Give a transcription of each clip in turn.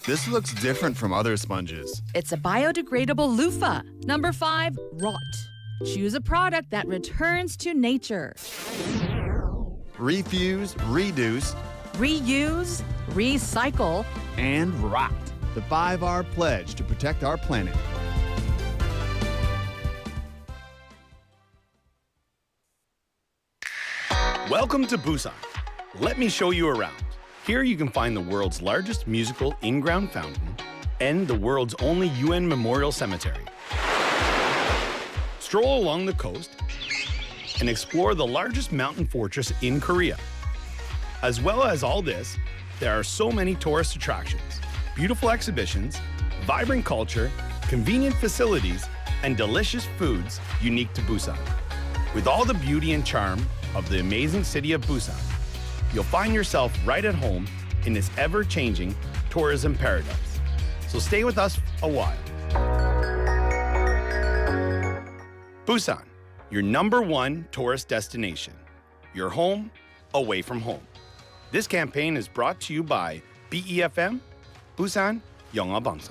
This looks different from other sponges. It's a biodegradable loofah. Number 5, rot. Choose a product that returns to nature. Refuse, reduce, Reuse, recycle, and rot. The 5R pledge to protect our planet. Welcome to Busan. Let me show you around. Here you can find the world's largest musical in-ground fountain and the world's only UN memorial cemetery. Stroll along the coast and explore the largest mountain fortress in Korea. As well as all this, there are so many tourist attractions, beautiful exhibitions, vibrant culture, convenient facilities, and delicious foods unique to Busan. With all the beauty and charm of the amazing city of Busan, you'll find yourself right at home in this ever-changing tourism paradise. So stay with us a while. Busan, your #1 tourist destination. Your home, away from home. This campaign is brought to you by BEFM, Busan 영어방송.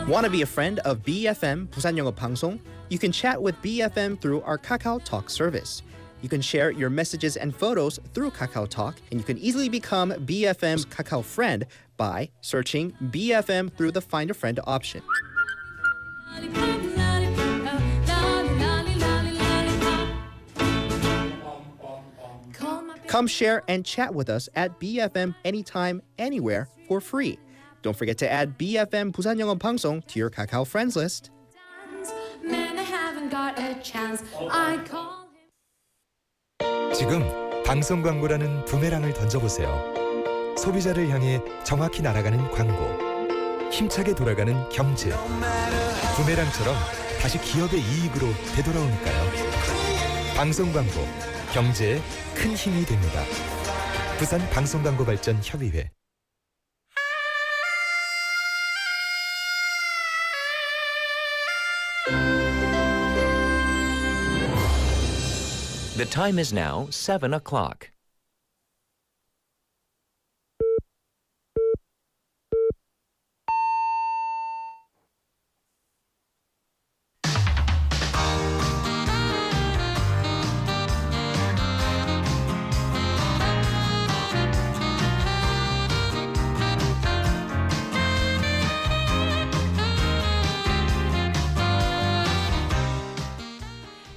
Want to be a friend of BFM Busan 영어 방송? You can chat with BFM through our Kakao Talk service. You can share your messages and photos through Kakao Talk, and you can easily become BFM's Kakao friend by searching BFM through the Find a Friend option. Come share and chat with us at BFM anytime, anywhere for free. Don't forget to add BFM 부산 영어 방송 to your Kakao friends list. 지금 방송 광고라는 부메랑을 던져보세요. 소비자를 향해 정확히 날아가는 광고. 힘차게 돌아가는 경제. 부메랑처럼 다시 기업의 이익으로 되돌아오니까요. 방송 광고, 경제에 큰 힘이 됩니다. 부산 방송광고발전협의회. The time is now 7 o'clock.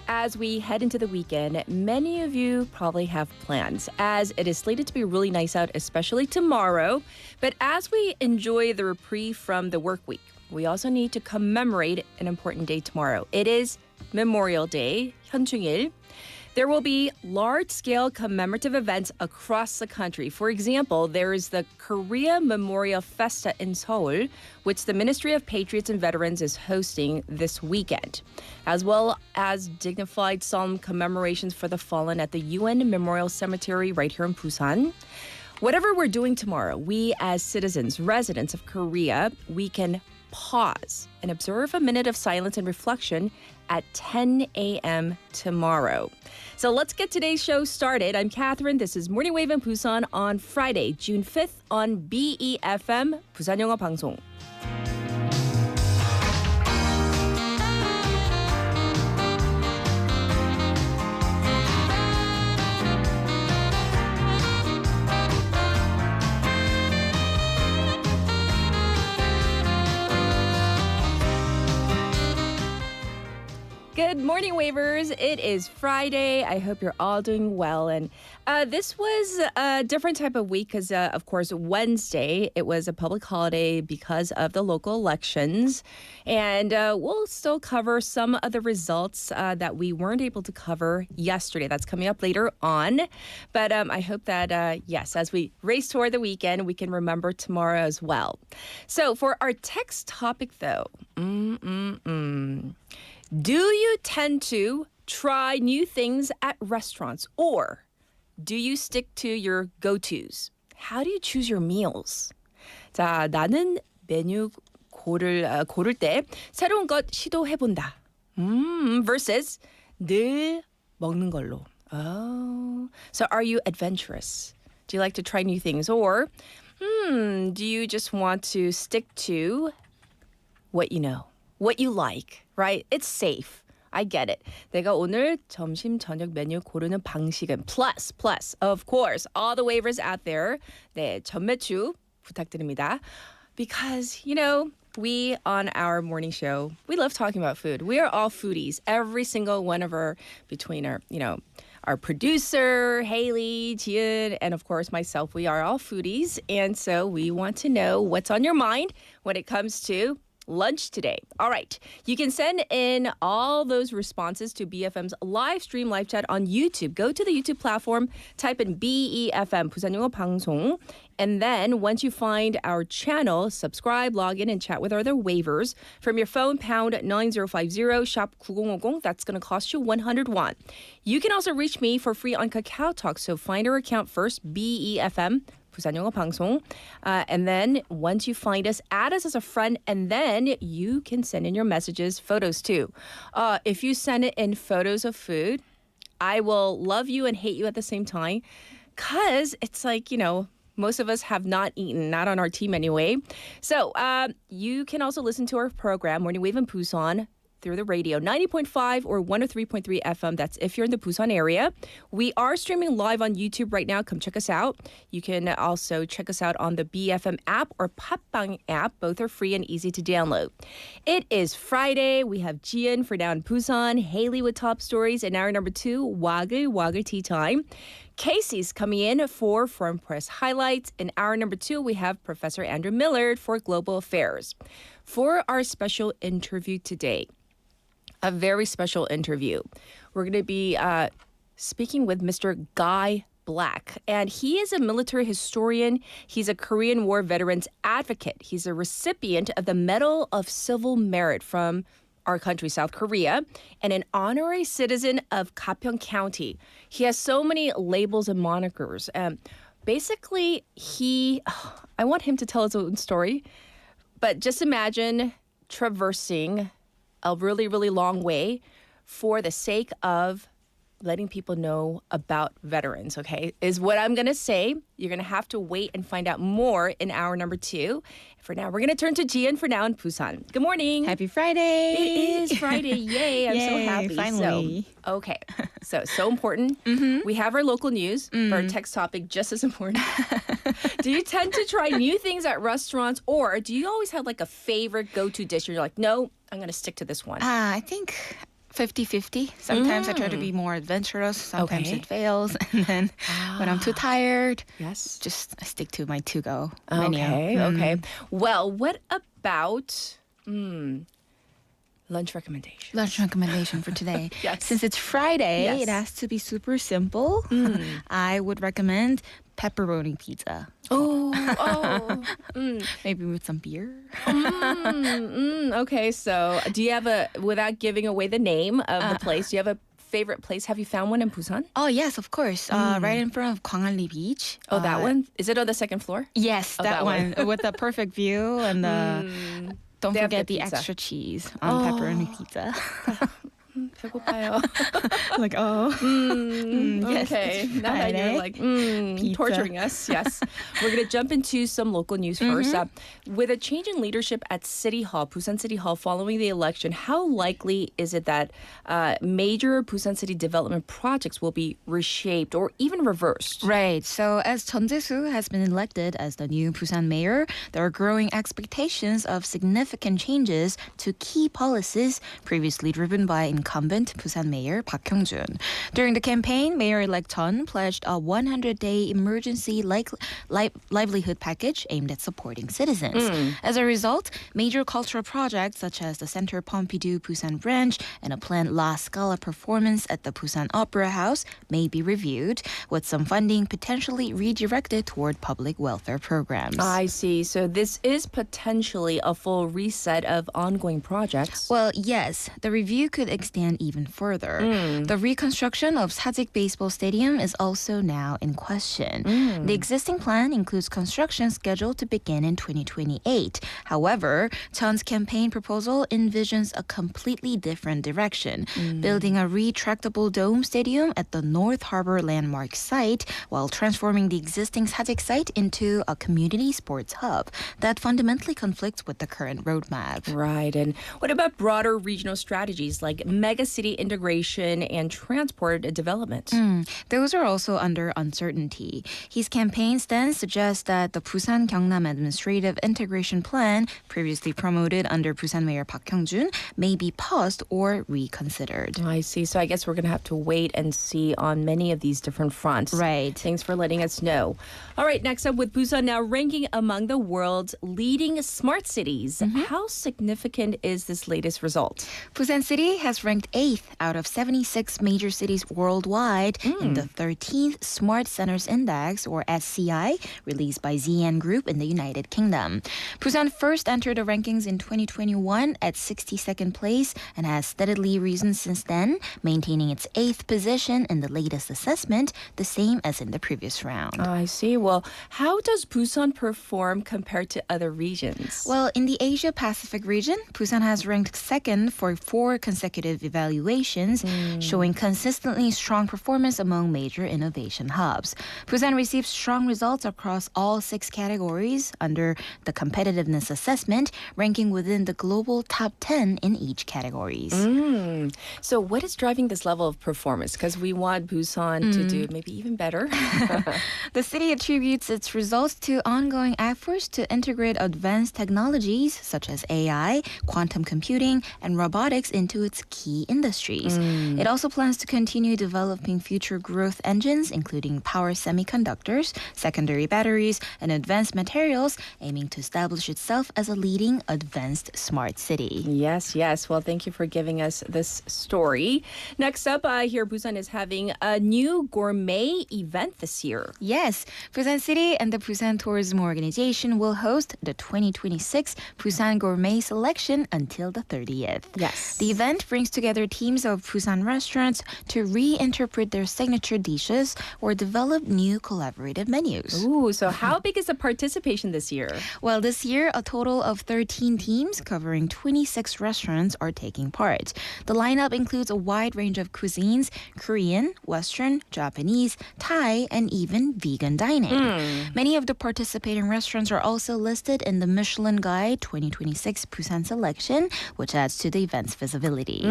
As we head into the weekend, many of you probably have plans, as it is slated to be really nice out, especially tomorrow. But as we enjoy the reprieve from the work week, we also need to commemorate an important day tomorrow. It is Memorial Day, 현충일. There will be large-scale commemorative events across the country. For example, there is the Korea Memorial Festa in Seoul, which the Ministry of Patriots and Veterans is hosting this weekend, as well as dignified solemn commemorations for the fallen at the UN Memorial Cemetery right here in Busan. Whatever we're doing tomorrow, we as citizens, residents of Korea, we can pause and observe a minute of silence and reflection at 10 a.m. tomorrow. So let's get today's show started. I'm Catherine. This is Morning Wave in Busan on Friday, June 5th on BEFM, 부산 영어 방송. Good morning, Wavers. It is Friday. I hope you're all doing well. And this was a different type of week because, of course, Wednesday, it was a public holiday because of the local elections. And we'll still cover some of the results that we weren't able to cover yesterday. That's coming up later on. But I hope that, yes, as we race toward the weekend, we can remember tomorrow as well. So for our text topic, though, do you tend to try new things at restaurants, or do you stick to your go-tos? How do you choose your meals? 자, 나는 메뉴 고를 때 새로운 것 시도해본다. versus 늘 먹는 걸로. Oh. So are you adventurous? Do you like to try new things? Or do you just want to stick to what you know, what you like, right? It's safe. I get it. 내가 오늘 점심 저녁 메뉴 고르는 방식은 plus, of course, all the waivers out there. 네, 전매추 부탁드립니다. Because, we on our morning show, we love talking about food. We are all foodies. Every single one of between our producer, Haley, Jian, and of course myself, we are all foodies. And so we want to know what's on your mind when it comes to lunch today. All right. You can send in all those responses to BFM's live stream, live chat on YouTube. Go to the YouTube platform, type in BEFM, 부산 영어 방송. And then once you find our channel, subscribe, log in, and chat with our other waivers. From your phone, pound 9050, shop 9050. That's going to cost you 100 won. You can also reach me for free on Kakao Talk. So find our account first, BEFM. 부산 영어 방송. And then once you find us, add us as a friend, and then you can send in your messages, photos too. If you send it in photos of food, I will love you and hate you at the same time, because it's like, most of us have not eaten, not on our team anyway. So you can also listen to our program, Morning Wave in Busan, through the radio, 90.5 or 103.3 FM. That's if you're in the Busan area. We are streaming live on YouTube right now. Come check us out. You can also check us out on the BFM app or 팟빵 app. Both are free and easy to download. It is Friday. We have Jian for Now in Busan, Haley with top stories, and hour number 2, Waggle Tea Time. Casey's coming in for Foreign Press Highlights. In hour number 2, we have Professor Andrew Millard for Global Affairs. For our special interview today, a very special interview. We're going to be speaking with Mr. Guy Black, and he is a military historian. He's a Korean War veterans advocate. He's a recipient of the Medal of Civil Merit from our country, South Korea, and an honorary citizen of Gapyeong County. He has so many labels and monikers. Basically, I want him to tell his own story, but just imagine traversing a really, really long way for the sake of letting people know about veterans, okay, is what I'm going to say. You're going to have to wait and find out more in hour number 2. For now, we're going to turn to Jian for Now in Busan. Good morning. Happy Friday. It is Friday. Yay. I'm Yay, so happy. finally. So, okay. So important. We have our local news, but our text topic just as important. Do you tend to try new things at restaurants, or do you always have like a favorite go-to dish where you're like, no, I'm going to stick to this one? I think 50-50. Sometimes I try to be more adventurous. Sometimes Okay. it fails. And then when I'm too tired, Yes. just I stick to my to-go menu. Okay. Well, what about lunch recommendation? Lunch recommendation for today. Yes. Since it's Friday, Yes. it has to be super simple. I would recommend pepperoni pizza. Maybe with some beer. Okay, so do you have without giving away the name of the place, do you have a favorite place? Have you found one in Busan? Oh, yes, of course. Right in front of Gwangalli Beach. Oh, that one? Is it on the second floor? Yes, that one. With the perfect view and don't They have forget the the pizza. extra cheese on pepperoni pizza. 배고파요. Like, yes, Okay, it's now that you're Friday. like Pizza. torturing us, yes. We're going to jump into some local news first. With a change in leadership at City Hall, Busan City Hall, following the election, how likely is it that major Busan City development projects will be reshaped or even reversed? Right. So as Chun Jae-soo has been elected as the new Busan mayor, there are growing expectations of significant changes to key policies previously driven by incumbent Busan Mayor Park Hyung-jun. During the campaign, Mayor-elect Chun pledged a 100-day emergency livelihood package aimed at supporting citizens. As a result, major cultural projects such as the Center Pompidou Busan branch and a planned La Scala performance at the Busan Opera House may be reviewed, with some funding potentially redirected toward public welfare programs. I see. So this is potentially a full reset of ongoing projects. Well, yes, the review could extend extend even further. The reconstruction of Sajik Baseball Stadium is also now in question. The existing plan includes construction scheduled to begin in 2028. However, Chun's campaign proposal envisions a completely different direction, building a retractable dome stadium at the North Harbor landmark site while transforming the existing Sajik site into a community sports hub that fundamentally conflicts with the current roadmap. Right. And what about broader regional strategies like megacity integration and transport development? Those are also under uncertainty. His campaign stance suggests that the Busan Gyeongnam Administrative Integration Plan, previously promoted under Busan Mayor Park Hyung-jun, may be paused or reconsidered. I see. So I guess we're going to have to wait and see on many of these different fronts. Right. Thanks for letting us know. All right, next up with Busan now ranking among the world's leading smart cities. How significant is this latest result? Busan City has ranked 8th out of 76 major cities worldwide in the 13th Smart Centers Index, or SCI, released by ZN Group in the United Kingdom. Busan first entered the rankings in 2021 at 62nd place and has steadily risen since then, maintaining its 8th position in the latest assessment, the same as in the previous round. I see. Well, how does Busan perform compared to other regions? Well, in the Asia-Pacific region, Busan has ranked second for 4 consecutive evaluations, showing consistently strong performance among major innovation hubs. Busan received strong results across all 6 categories under the competitiveness assessment, ranking within the global top 10 in each categories. So what is driving this level of performance? Because we want Busan to do maybe even better. The city attributes its results to ongoing efforts to integrate advanced technologies such as AI, quantum computing, and robotics into its key industries. It also plans to continue developing future growth engines, including power semiconductors, secondary batteries, and advanced materials, aiming to establish itself as a leading advanced smart city. Yes, yes. Well, thank you for giving us this story. Next up, here Busan is having a new gourmet event this year. Yes, Busan City and the Busan Tourism Organization will host the 2026 Busan Gourmet Selection until the 30th. Yes. The event brings together teams of Busan restaurants to reinterpret their signature dishes or develop new collaborative menus. Ooh, so how big is the participation this year? Well, this year, a total of 13 teams covering 26 restaurants are taking part. The lineup includes a wide range of cuisines: Korean, Western, Japanese, Thai, and even vegan dining. Many of the participating restaurants are also listed in the Michelin Guide 2026 Busan Selection, which adds to the event's visibility.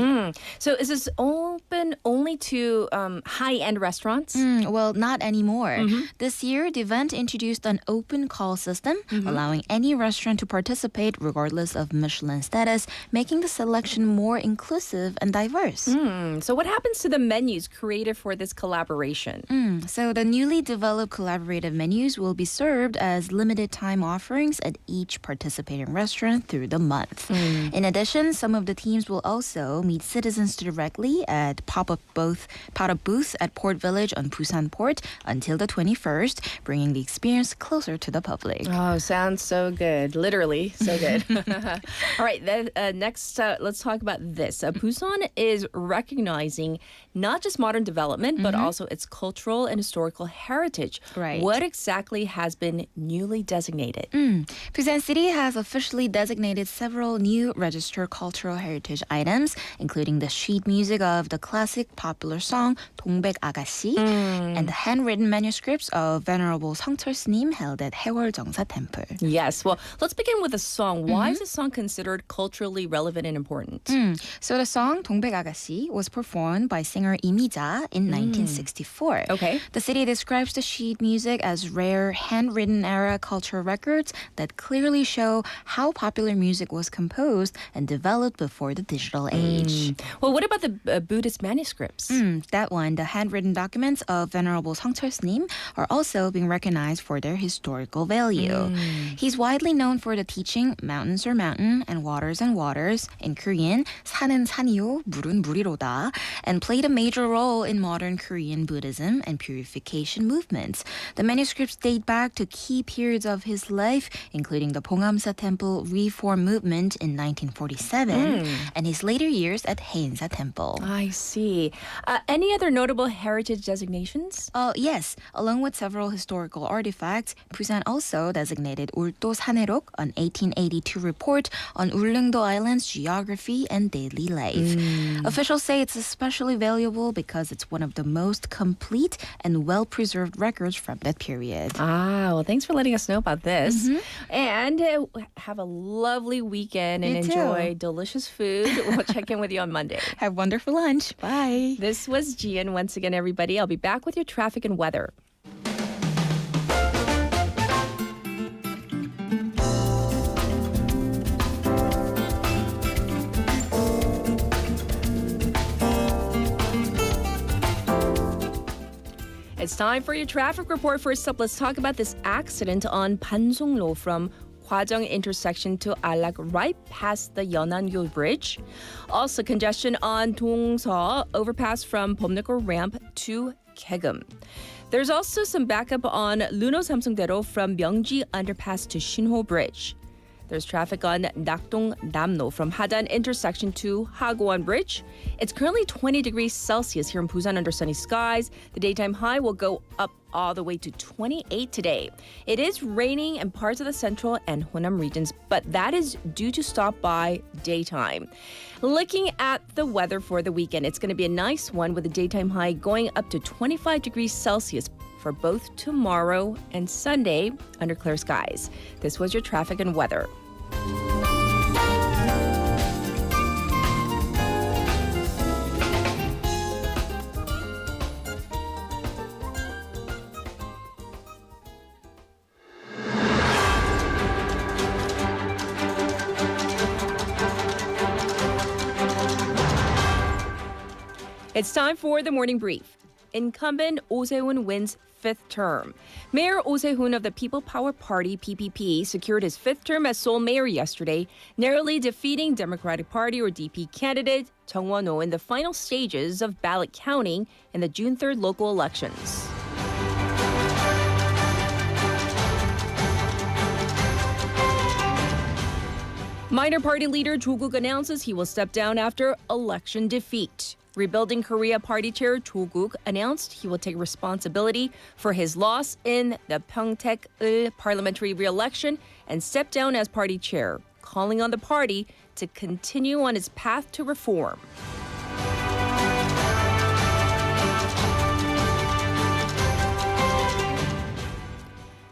So is this open only to high-end restaurants? Well, not anymore. This year, the event introduced an open call system, allowing any restaurant to participate regardless of Michelin status, making the selection more inclusive and diverse. So what happens to the menus created for this collaboration? So the newly developed collaborative menus will be served as limited time offerings at each participating restaurant through the month. In addition, some of the teams will also meet citizens directly at pop-up booth at Port Village on Busan Port until the 21st, bringing the experience closer to the public. Oh, sounds so good. Literally, so good. All right, then, next, let's talk about this. Busan is recognizing not just modern development, but also its cultural and historical heritage. Right. What exactly has been newly designated? Busan City has officially designated several new registered cultural heritage items, including the sheet music of the classic popular song 동백아가씨 and the handwritten manuscripts of Venerable 성철 스님 held at 해월정사 Temple. Yes, well, let's begin with a song. Why is this song considered culturally relevant and important? So the song 동백아가씨 was performed by singer 이미자가 in 1964. Okay. The city describes the sheet music as rare handwritten era cultural records that clearly show how popular music was composed and developed before the digital age. Well, what about the Buddhist manuscripts? That one, the handwritten documents of Venerable 성철 스님 are also being recognized for their historical value. He's widely known for the teaching mountains are mountain and waters in Korean, 산은 산이요, 물은 물이로다, and played a major role in modern Korean Buddhism and purification movements. The manuscripts date back to key periods of his life, including the Pongamsa Temple reform movement in 1947 and his later years at Haeinsa Temple. I see. Any other notable heritage designations? Yes, along with several historical artifacts, Busan also designated 울도산해록, an 1882 report on Ulleungdo Island's geography and daily life. Officials say it's especially valuable because it's one of the most complete and well-preserved records from that period. Well, thanks for letting us know about this. And have a lovely weekend and You too. enjoy delicious food. We'll check in with you on Monday. Have wonderful lunch. Bye. This was Gian once again, everybody. I'll be back with your traffic and weather. It's time for your traffic report. First up, let's talk about this accident on Pansonglo from Hwajong intersection to Alak, right past the Yeonangyo Bridge. Also, congestion on Dongseo overpass from Bomneko ramp to Kegum. There's also some backup on Luno Samsungdaero from Myeongji underpass to Shinho Bridge. There's traffic on Nakdong Namno from Hadan intersection to Hagwon Bridge. It's currently 20 degrees Celsius here in Busan under sunny skies. The daytime high will go up all the way to 28 today. It is raining in parts of the central and Honam regions, but that is due to stop by daytime. Looking at the weather for the weekend, it's going to be a nice one with a daytime high going up to 25 degrees Celsius for both tomorrow and Sunday under clear skies. This was your traffic and weather. It's time for the morning brief. Incumbent Oh Se-hoon wins fifth term. Mayor Oh Se-hoon of the People Power Party, PPP, secured his fifth term as Seoul mayor yesterday, narrowly defeating Democratic Party or DP candidate 정원오에 in the final stages of ballot counting in the June 3rd local elections. Minor party leader Cho-guk announces he will step down after election defeat. Rebuilding Korea Party Chair Cho-guk announced he will take responsibility for his loss in the Pyeongtaek-il parliamentary re-election and step down as party chair, calling on the party to continue on its path to reform.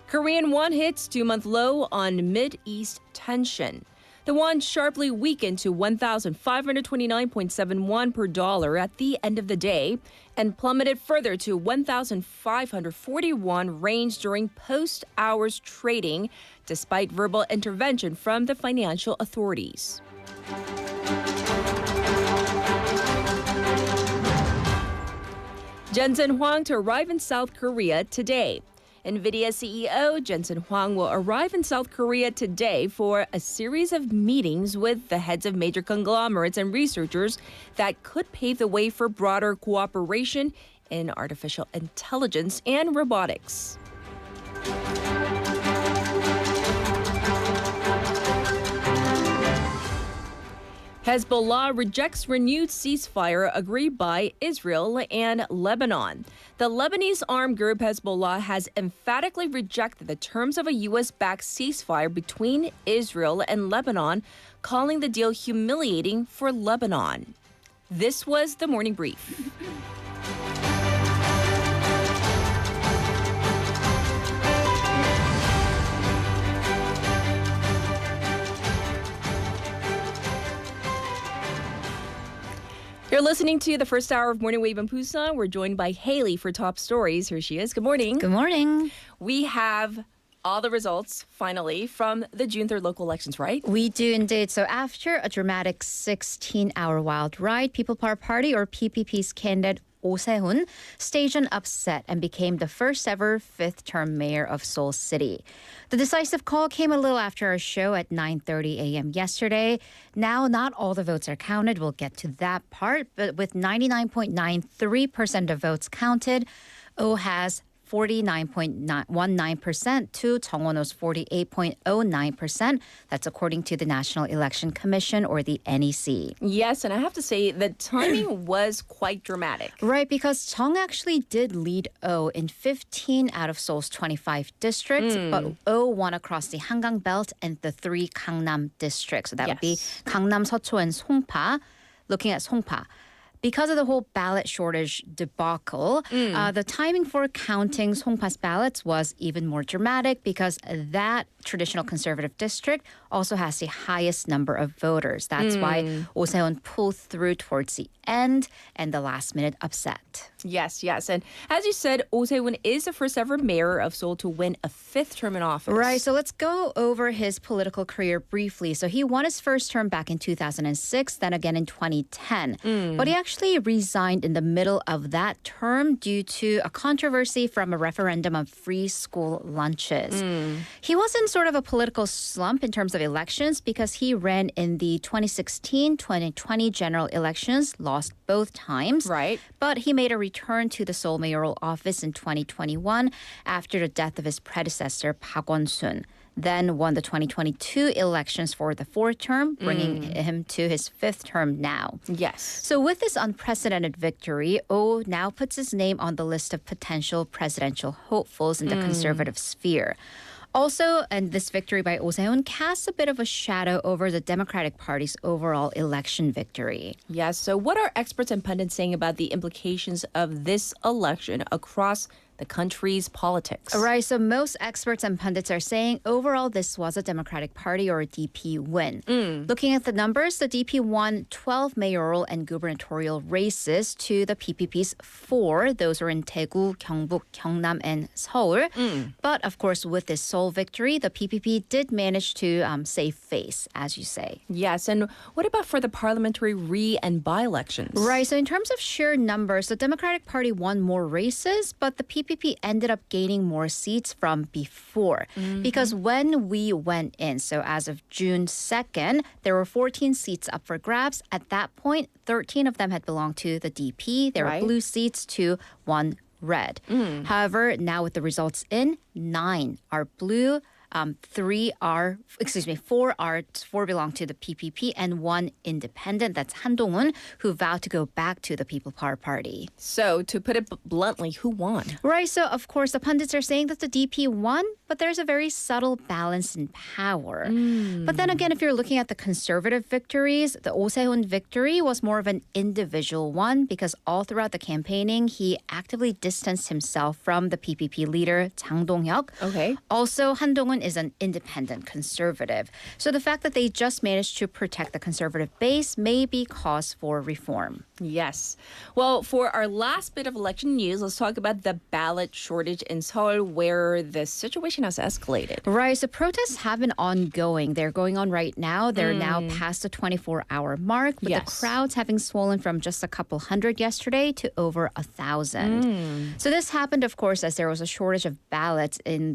Korean won hits 2-month low on Mid-East tension. The won sharply weakened to 1,529.71 per dollar at the end of the day and plummeted further to 1,541 range during post-hours trading, despite verbal intervention from the financial authorities. Jensen Huang to arrive in South Korea today. NVIDIA CEO Jensen Huang will arrive in South Korea today for a series of meetings with the heads of major conglomerates and researchers that could pave the way for broader cooperation in artificial intelligence and robotics. Hezbollah rejects renewed ceasefire agreed by Israel and Lebanon. The Lebanese armed group Hezbollah has emphatically rejected the terms of a U.S.-backed ceasefire between Israel and Lebanon, calling the deal humiliating for Lebanon. This was the morning brief. You're listening to the first hour of Morning Wave in Busan. We're joined by Haley for top stories. Here she is. Good morning. Good morning. We have all the results, finally, from the June 3rd local elections, right? We do indeed. So after a dramatic 16-hour wild ride, People Power Party or PPP's candidate Oh Se-hoon staged an upset and became the first ever fifth-term mayor of Seoul City. The decisive call came a little after our show at 9:30 a.m. yesterday. Now, not all the votes are counted. We'll get to that part. But with 99.93% of votes counted, Oh has 49.19% to 정원오's 48.09%. That's according to the National Election Commission or the NEC. Yes, and I have to say the timing was quite dramatic. Right, because Chung actually did lead O in 15 out of Seoul's 25 districts, but O won across the Hangang Belt and the 3 Gangnam districts. So that would be Gangnam, Seocho, and Songpa. Looking at Songpa. Because of the whole ballot shortage debacle, the timing for counting Songpa's ballots was even more dramatic because that traditional conservative district also has the highest number of voters. That's why Oseon pulled through towards the end and the last minute upset. Yes. And as you said, Oh Se-hoon is the first ever mayor of Seoul to win a 5th term in office. Right, so let's go over his political career briefly. So he won his first term back in 2006, then again in 2010. But he actually resigned in the middle of that term due to a controversy from a referendum on free school lunches. He was in sort of a political slump in terms of elections because he ran in the 2016-2020 general elections, lost both times. Right. But he made a return to the Seoul mayoral office in 2021 after the death of his predecessor, Park Won-sun. Then won the 2022 elections for the 4th term, bringing him to his 5th term now. Yes. So with this unprecedented victory, Oh now puts his name on the list of potential presidential hopefuls in the conservative sphere. Also, and this victory by Oh Se-hoon casts a bit of a shadow over the Democratic Party's overall election victory. Yes. So what are experts and pundits saying about the implications of this election across the country's politics? Right, so most experts and pundits are saying overall this was a Democratic Party or a DP win. Looking at the numbers, the DP won 12 mayoral and gubernatorial races to the PPP's 4. Those were in Daegu, Gyeongbuk, Gyeongnam, and Seoul. But of course, with this Seoul victory, the PPP did manage to save face, as you say. Yes, and what about for the parliamentary and by-elections? Right, so in terms of sheer numbers, the Democratic Party won more races, but the PPP ended up gaining more seats from before. Because when we went in, so as of June 2nd, there were 14 seats up for grabs. At that point, 13 of them had belonged to the DP. There were blue seats to 1 red. However, now with the results in, 9 are blue. 4 belong to the PPP and 1 independent. That's Han Dong-un, who vowed to go back to the People Power Party. So, to put it bluntly, who won? Right, so of course the pundits are saying that the DP won, but there's a very subtle balance in power. But then again, if you're looking at the conservative victories, the Oh Se-hoon victory was more of an individual one because all throughout the campaigning, he actively distanced himself from the PPP leader, Jang Dong-hyuk. Okay. Also, Han Dong-un is an independent conservative. So the fact that they just managed to protect the conservative base may be cause for reform. Yes. Well, for our last bit of election news, let's talk about the ballot shortage in Seoul, where the situation has escalated. Right. So protests have been ongoing. They're going on right now. They're now past the 24-hour mark, with the crowds having swollen from just a couple hundred yesterday to over 1,000. So this happened, of course, as there was a shortage of ballots in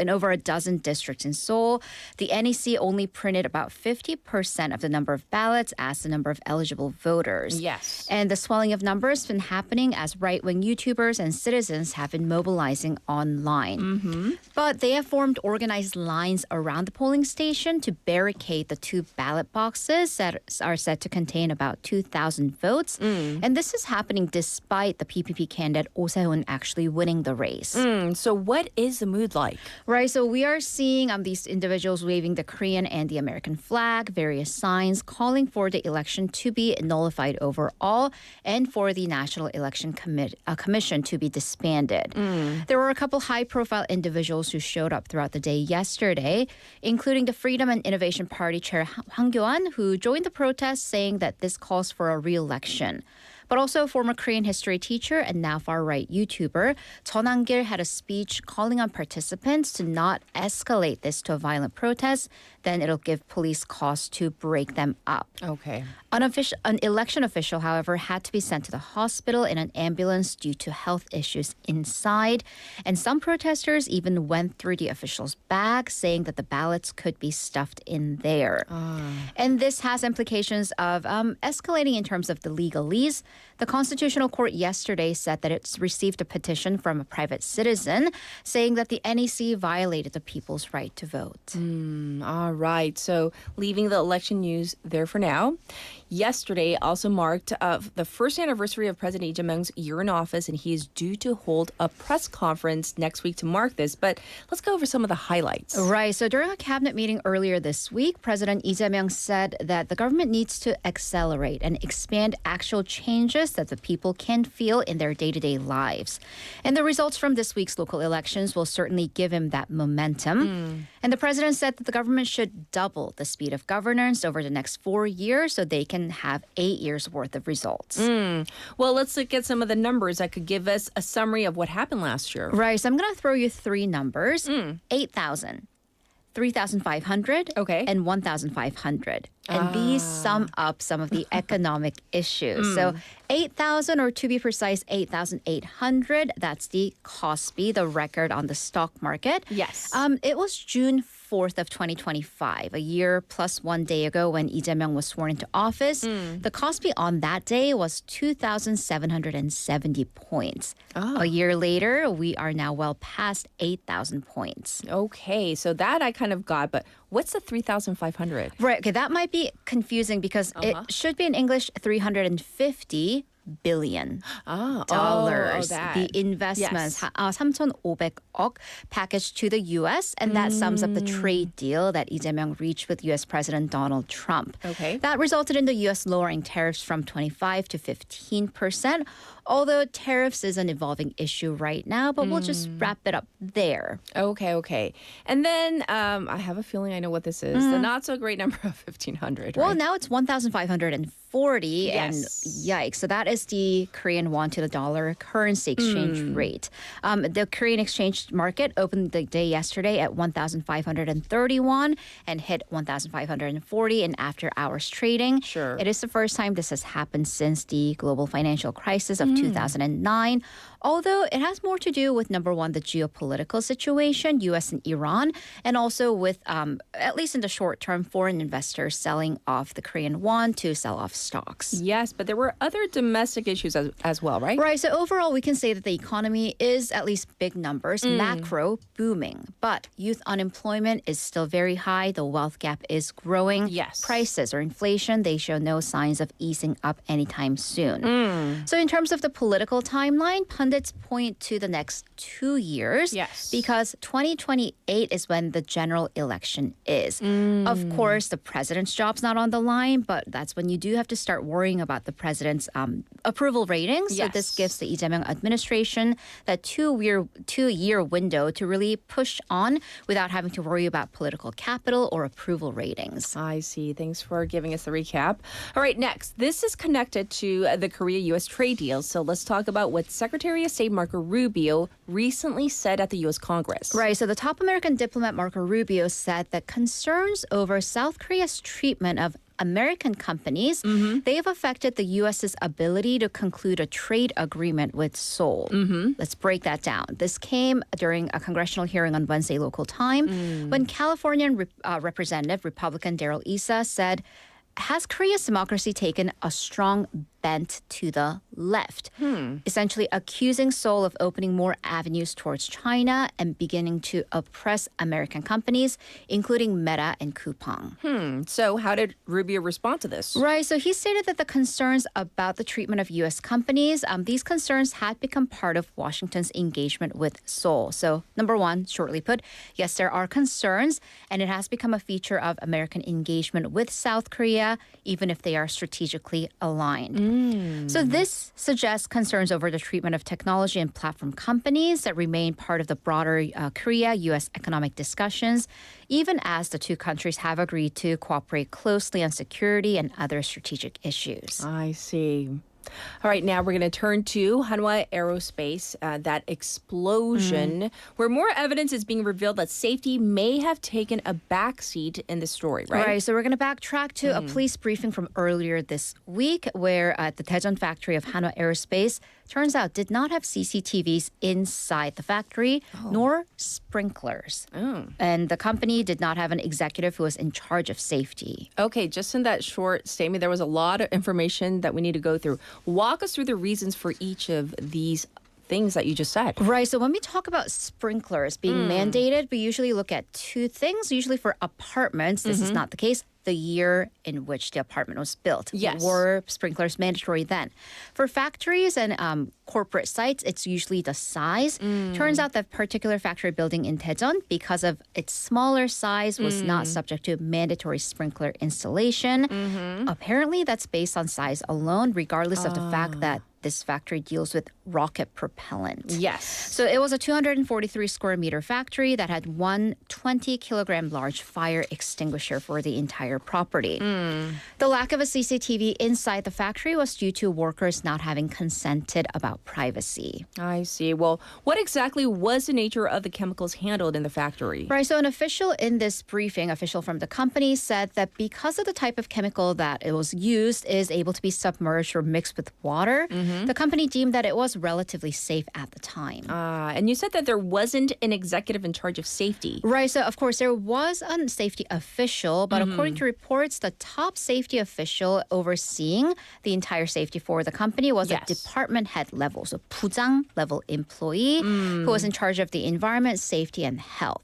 over a dozen districts in Seoul. The NEC only printed about 50% of the number of ballots as the number of eligible voters. Yes. And the swelling of numbers has been happening as right-wing YouTubers and citizens have been mobilizing online. But they have formed organized lines around the polling station to barricade the 2 ballot boxes that are said to contain about 2,000 votes. And this is happening despite the PPP candidate Oh Se-hoon actually winning the race. So what is the mood like? Right, so we are seeing these individuals waving the Korean and the American flag, various signs calling for the election to be nullified overall and for the National Election Commission to be disbanded. There were a couple high-profile individuals who showed up throughout the day yesterday, including the Freedom and Innovation Party chair Hwang Kyo-an, who joined the protest saying that this calls for a re-election. But also a former Korean history teacher and now far-right YouTuber, Jeon Han-gil had a speech calling on participants to not escalate this to a violent protest. then it'll give police cause to break them up. Okay. An election official, however, had to be sent to the hospital in an ambulance due to health issues inside. And some protesters even went through the official's bag, saying that the ballots could be stuffed in there. And this has implications of escalating in terms of the legalese. The Constitutional Court yesterday said that it's received a petition from a private citizen saying that the NEC violated the people's right to vote. All right. So leaving the election news there for now. Yesterday also marked the first anniversary of President Lee Jae-myung's year in office, and he is due to hold a press conference next week to mark this. But let's go over some of the highlights. Right. So during a cabinet meeting earlier this week, President Lee Jae-myung said that the government needs to accelerate and expand actual changes that the people can feel in their day-to-day lives. And the results from this week's local elections will certainly give him that momentum. And the president said that the government should double the speed of governance over the next 4 years so they can have 8 years worth of results. Well, let's look at some of the numbers that could give us a summary of what happened last year. Right. So I'm going to throw you 3 numbers. 8,000. 3,500 and 1,500. And these sum up some of the economic issues. So 8,000, or to be precise, 8,800, that's the Kospi, the record on the stock market. Yes. It was June 4th of 2025, a year plus 1 day ago when Lee Jae-myung was sworn into office. The Kospi on that day was 2,770 points. A year later, we are now well past 8,000 points. Okay, so that I kind of got, but what's the 3,500? Right, okay, that might be confusing because it should be in English 350 billion dollars. The investments, 3,500억 package to the U.S., and that sums up the trade deal that Lee Jae-myung reached with U.S. President Donald Trump. Okay. That resulted in the U.S. lowering tariffs from 25 to 15%, although tariffs is an evolving issue right now, but we'll just wrap it up there. Okay. And then I have a feeling I know what this is. The not so great number of 1,500, Well, right? now it's 1,540, and yikes. So that is the Korean won to the dollar currency exchange rate. The Korean exchange market opened the day yesterday at 1,531 and hit 1,540 in after-hours trading. Sure. It is the first time this has happened since the global financial crisis of 2009. Although it has more to do with, number one, the geopolitical situation, U.S. and Iran, and also with, at least in the short term, foreign investors selling off the Korean won to sell off stocks. Yes, but there were other domestic issues as well, right? Right. So overall, we can say that the economy is, at least big numbers, macro booming. But youth unemployment is still very high. The wealth gap is growing. Yes. Prices or inflation, they show no signs of easing up anytime soon. So in terms of the political timeline, pundits point to the next 2 years. Yes. Because 2028 is when the general election is. Of course, the president's job's not on the line, but that's when you do have to start worrying about the president's approval ratings. So this gives the Lee Jae-myung administration that two-year window to really push on without having to worry about political capital or approval ratings. I see. Thanks for giving us the recap. All right, next. This is connected to the Korea-U.S. trade deal. So let's talk about what Secretary of State Marco Rubio recently said at the U.S. Congress. Right. So the top American diplomat Marco Rubio said that concerns over South Korea's treatment of American companies, they have affected the U.S.'s ability to conclude a trade agreement with Seoul. Let's break that down. This came during a congressional hearing on Wednesday local time when Californian Representative Republican Darrell Issa said, has Korea's democracy taken a strong bent to the left, essentially accusing Seoul of opening more avenues towards China and beginning to oppress American companies, including Meta and Coupang. So how did Rubio respond to this? Right, so he stated that the concerns about the treatment of U.S. companies, these concerns had become part of Washington's engagement with Seoul. So number one, shortly put, yes, there are concerns, and it has become a feature of American engagement with South Korea, even if they are strategically aligned. So this suggests concerns over the treatment of technology and platform companies that remain part of the broader Korea-U.S. economic discussions, even as the two countries have agreed to cooperate closely on security and other strategic issues. I see. All right, now we're going to turn to Hanwha Aerospace, that explosion, where more evidence is being revealed that safety may have taken a backseat in the story, right? Right, so we're going to backtrack to a police briefing from earlier this week where the Daejeon factory of Hanwha Aerospace turns out did not have CCTVs inside the factory nor sprinklers. And the company did not have an executive who was in charge of safety. Okay, just in that short statement, there was a lot of information that we need to go through. Walk us through the reasons for each of these things that you just said. Right. So when we talk about sprinklers being mandated, we usually look at two things. Usually for apartments, this is not the case. The year in which the apartment was built. Yes. Were sprinklers mandatory then? For factories and corporate sites, it's usually the size. Turns out that particular factory building in Daejeon, because of its smaller size, was not subject to mandatory sprinkler installation. Apparently, that's based on size alone, regardless of the fact that this factory deals with rocket propellant. Yes. So it was a 243 square meter factory that had one 20-kilogram large fire extinguisher for the entire property. The lack of a CCTV inside the factory was due to workers not having consented about privacy. I see. Well, what exactly was the nature of the chemicals handled in the factory? Right, so an official in this briefing, official from the company, said that because of the type of chemical that it was used is able to be submerged or mixed with water, the company deemed that it was relatively safe at the time. And you said that there wasn't an executive in charge of safety. Right, so of course there was a safety official, but according to reports, the top safety official overseeing the entire safety for the company was a department head level, so 부장 level employee who was in charge of the environment, safety, and health.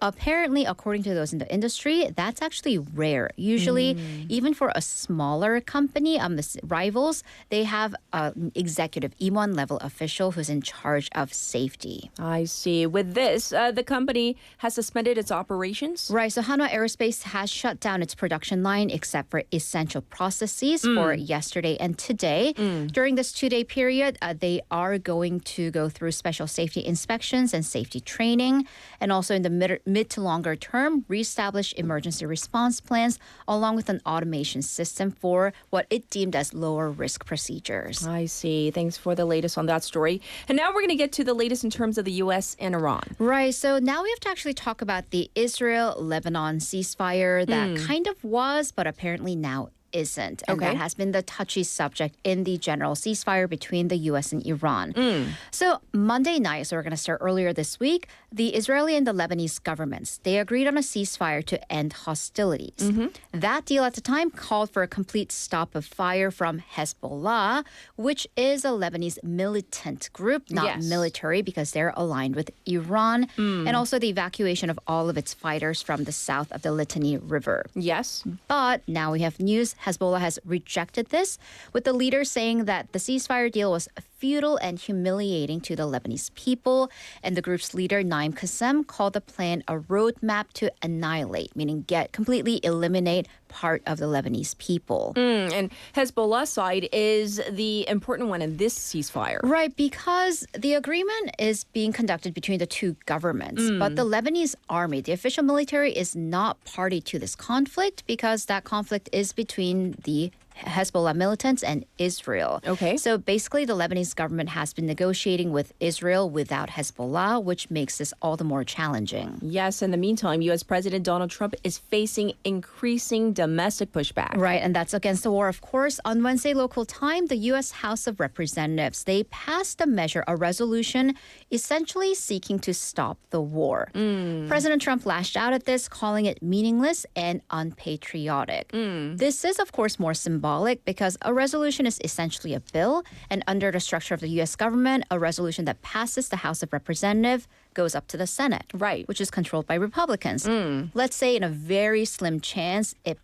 Apparently, according to those in the industry, that's actually rare. Usually, even for a smaller company, the rivals, they have an executive E1 level official who's in charge of safety. I see. With this, the company has suspended its operations? Right. So Hanwha Aerospace has shut down its production line except for essential processes for yesterday and today. During this 2-day period, they are going to go through special safety inspections and safety training. And also in the mid to longer term, reestablish emergency response plans along with an automation system for what it deemed as lower risk procedures. I see. Thanks for the latest on that story. And now we're going to get to the latest in terms of the U.S. and Iran. Right. So now we have to actually talk about the Israel-Lebanon ceasefire that kind of was, but apparently now isn't. And that has been the touchy subject in the general ceasefire between the U.S. and Iran. So Monday night, so we're going to start earlier this week, the Israeli and the Lebanese governments, they agreed on a ceasefire to end hostilities. That deal at the time called for a complete stop of fire from Hezbollah, which is a Lebanese militant group, not military, because they're aligned with Iran, and also the evacuation of all of its fighters from the south of the Litani River. Yes. But now we have news. Hezbollah has rejected this, with the leader saying that the ceasefire deal was futile and humiliating to the Lebanese people. And the group's leader, Naim Qassem, called the plan a roadmap to annihilate, meaning completely eliminate part of the Lebanese people. And Hezbollah's side is the important one in this ceasefire. Right, because the agreement is being conducted between the two governments. But the Lebanese army, the official military, is not party to this conflict because that conflict is between the Hezbollah militants and Israel. Okay. So basically, the Lebanese government has been negotiating with Israel without Hezbollah, which makes this all the more challenging. Yes, in the meantime, U.S. President Donald Trump is facing increasing domestic pushback. Right, and that's against the war, of course. On Wednesday local time, the U.S. House of Representatives, they passed a resolution essentially seeking to stop the war. President Trump lashed out at this, calling it meaningless and unpatriotic. This is, of course, more symbolic because a resolution is essentially a bill, and under the structure of the U.S. government, a resolution that passes the House of Representatives goes up to the Senate, right, which is controlled by Republicans. Let's say in a very slim chance it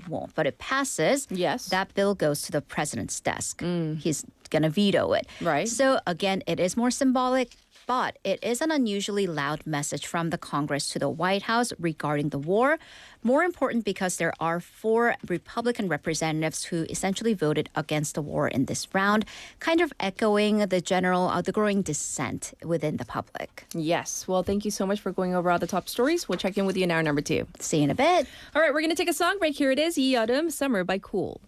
won't, but it passes. Yes, that bill goes to the president's desk. He's gonna veto it. Right. So again, it is more symbolic. But it is an unusually loud message from the Congress to the White House regarding the war. More important because there are 4 Republican representatives who essentially voted against the war in this round, kind of echoing the growing dissent within the public. Yes. Well, thank you so much for going over all the top stories. We'll check in with you in hour number 2. See you in a bit. All right, we're going to take a song break. Here it is, 이 여름, Summer by Cool.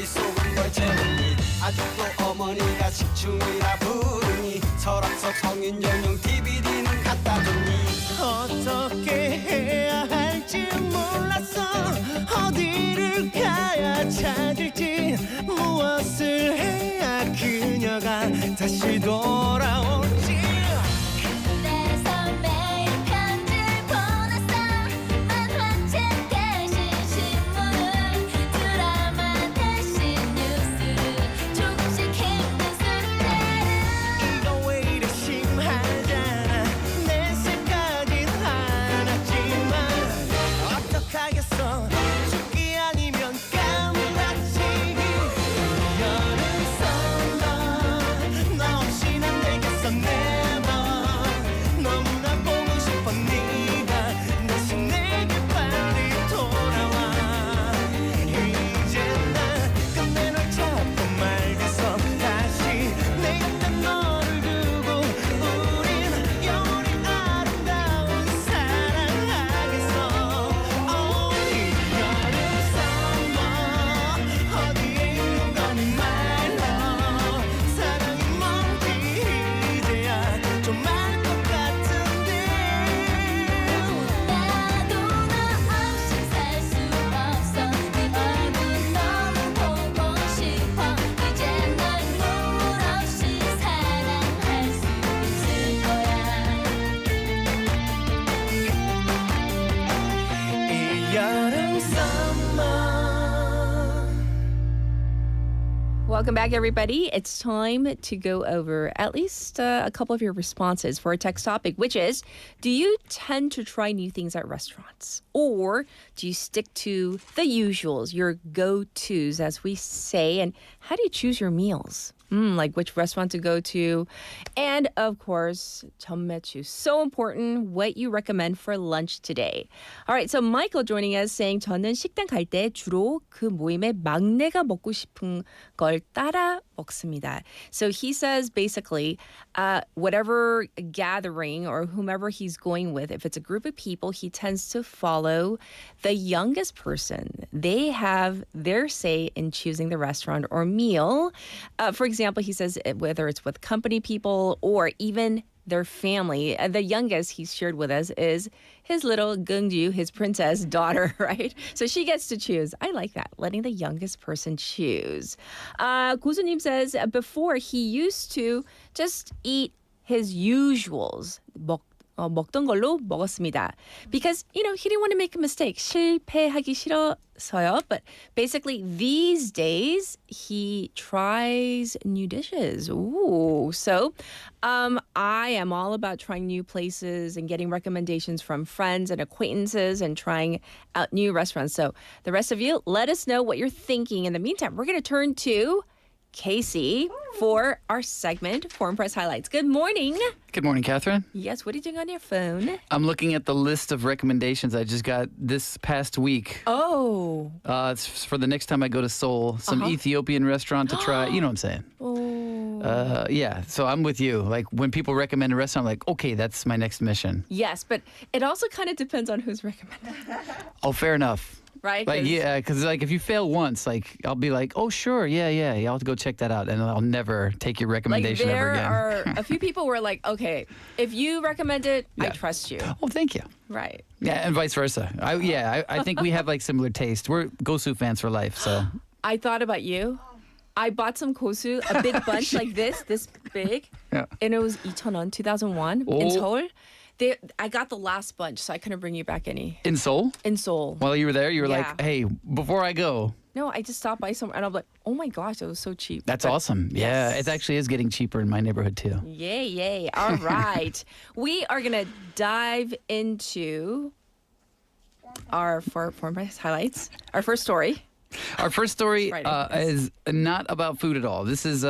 머릿속은 널 채우니 아직도 어머니가 식충이라 부르니 서랍 속 성인 전용 DVD는 갖다 줬니 어떻게 해야 할지 몰랐어 어디를 가야 찾을지 무엇을 해야 그녀가 다시 돌아올지 그래서 매일 편지를 보냈어 만화책 대신 신문을 드라마 대신 뉴스를 조금씩 힘든 숙제를 이거 왜 이래 심하잖아 내 생각이 하나지만 어떡하겠어 죽기 아니면 깜빡치기 여름 썸머 너 없이는 안 되겠어 never 너무나 보고 싶어 네가 다시 내게 빨리 돌아와 이제 난 끝내 널 잡고 말겠어 다시 내 곁에 너를 두고 우린 영원히 아름다운 사랑하겠어 이 여름 썸머 어디에 있는 건 말로 사랑이 뭔지 이제야 좀 알 것 같은데 나도 너 없이 살 수 없어 네 얼굴 너무 보고 싶어 이제 널 눈물 없이 사랑할 수 있을 거야 이 여름 썸머 Welcome back, everybody. It's time to go over at least a couple of your responses for our text topic, which is, do you tend to try new things at restaurants? Or do you stick to the usuals, your go-tos, as we say? And how do you choose your meals? Like which restaurant to go to. And of course, 전매추. So important, what you recommend for lunch today. All right, so Michael joining us saying 저는 식당 갈 때 주로 그 모임의 막내가 먹고 싶은 걸 따라 먹습니다. So he says basically, whatever gathering or whomever he's going with, if it's a group of people, he tends to follow the youngest person. They have their say in choosing the restaurant or meal. For example, he says whether it's with company people or even their family. The youngest he's shared with us is his little Gungju, his princess daughter, right? So she gets to choose. I like that, letting the youngest person choose. 고수님 says before he used to just eat his usuals. 먹던 걸로 먹었습니다. Because, he didn't want to make a mistake. 실패하기 싫어서요. But basically, these days, he tries new dishes. Ooh. So, I am all about trying new places and getting recommendations from friends and acquaintances and trying out new restaurants. So, the rest of you, let us know what you're thinking. In the meantime, we're going to turn to Casey for our segment, Foreign Press Highlights. Good morning. Good morning, Catherine. Yes, what are you doing on your phone? I'm looking at the list of recommendations I just got this past week. Oh. It's for the next time I go to Seoul, some Ethiopian restaurant to try. You know what I'm saying? Oh. Yeah, so I'm with you. Like when people recommend a restaurant, I'm like, okay, that's my next mission. Yes, but it also kind of depends on who's recommending. Oh, fair enough. Right? Like, yeah, because like if you fail once, like I'll be like, oh, sure, yeah, I'll have to go check that out, and I'll never take your recommendation ever again. There are a few people who are like, okay, if you recommend it, I trust you. Oh, thank you. Right. Yeah, and vice versa. I think we have like similar taste. We're Gosu fans for life, so. I thought about you. I bought some kosu, a big bunch like this big, and it was 2,000원, 2001 in Seoul. I got the last bunch, so I couldn't bring you back any. In Seoul? In Seoul. While you were there, you were like, hey, before I go. No, I just stopped by somewhere, and I'm like, oh my gosh, it was so cheap. That's awesome. Yeah, it actually is getting cheaper in my neighborhood, too. Yay. All right. We are going to dive into our Foreign Press Highlights. Our first story. Our first story is not about food at all. This is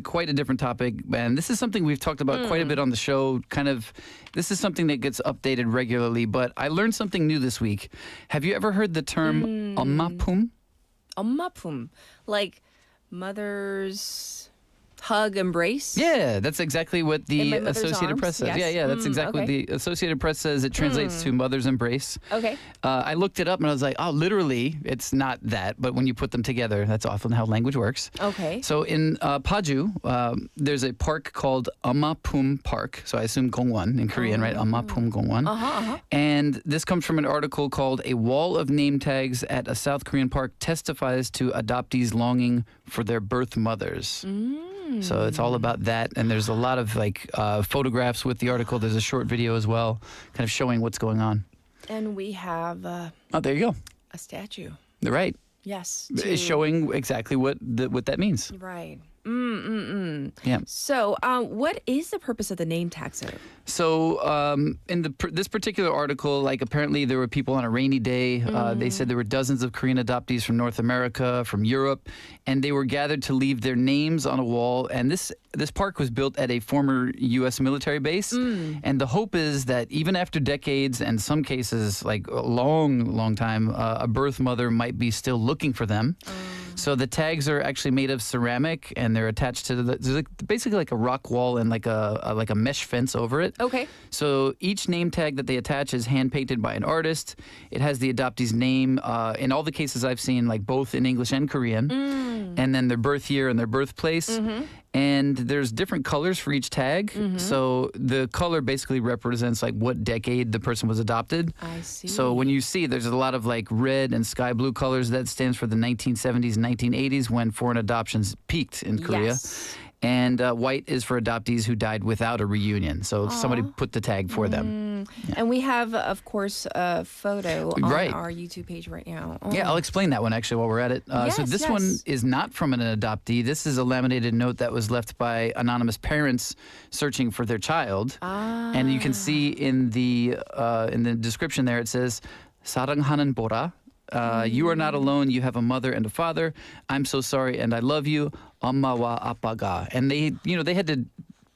quite a different topic, and this is something we've talked about quite a bit on the show. This is something that gets updated regularly, but I learned something new this week. Have you ever heard the term 엄마품? 엄마품, like mother's Hug, embrace? Yeah, that's exactly what In the my mother's Associated arms? Press says. Yes. Yeah, that's exactly okay. what the Associated Press says. It translates to mother's embrace. Okay. I looked it up and I was like, oh, literally, it's not that. But when you put them together, that's often how language works. Okay. So in Paju, there's a park called Amapum Park. So I assume Gongwon in Korean, right? Amapum Gongwon. And this comes from an article called "A Wall of Name Tags at a South Korean Park Testifies to Adoptees Longing for Their Birth Mothers." So it's all about that, and there's a lot of photographs with the article. There's a short video as well, kind of showing what's going on. And we have Oh, there you go. a statue. Right. Yes. It's showing exactly what that means. Right. Yeah. So, what is the purpose of the name tag, sir? So in this particular article, apparently there were people on a rainy day. They said there were dozens of Korean adoptees from North America, from Europe, and they were gathered to leave their names on a wall. And this park was built at a former U.S. military base. And the hope is that even after decades, and some cases like a long time, a birth mother might be still looking for them. So the tags are actually made of ceramic, and they're attached to there's basically like a rock wall and like a mesh fence over it. Okay. So each name tag that they attach is hand painted by an artist. It has the adoptee's name. In all the cases I've seen, both in English and Korean, and then their birth year and their birthplace. And there's different colors for each tag. So the color basically represents what decade the person was adopted. I see. So when you see, there's a lot of red and sky blue colors. That stands for the 1970s, 1980s, when foreign adoptions peaked in Korea. Yes. And white is for adoptees who died without a reunion. So somebody put the tag for them. And we have, of course, a photo on Right. our YouTube page right now. Yeah, I'll explain that one actually while we're at it. So Yes, this one is not from an adoptee. This is a laminated note that was left by anonymous parents searching for their child. And you can see in the description there it says 사랑하는 보라. You are not alone. You have a mother and a father. I'm so sorry and I love you. 엄마와 아빠가. And they had to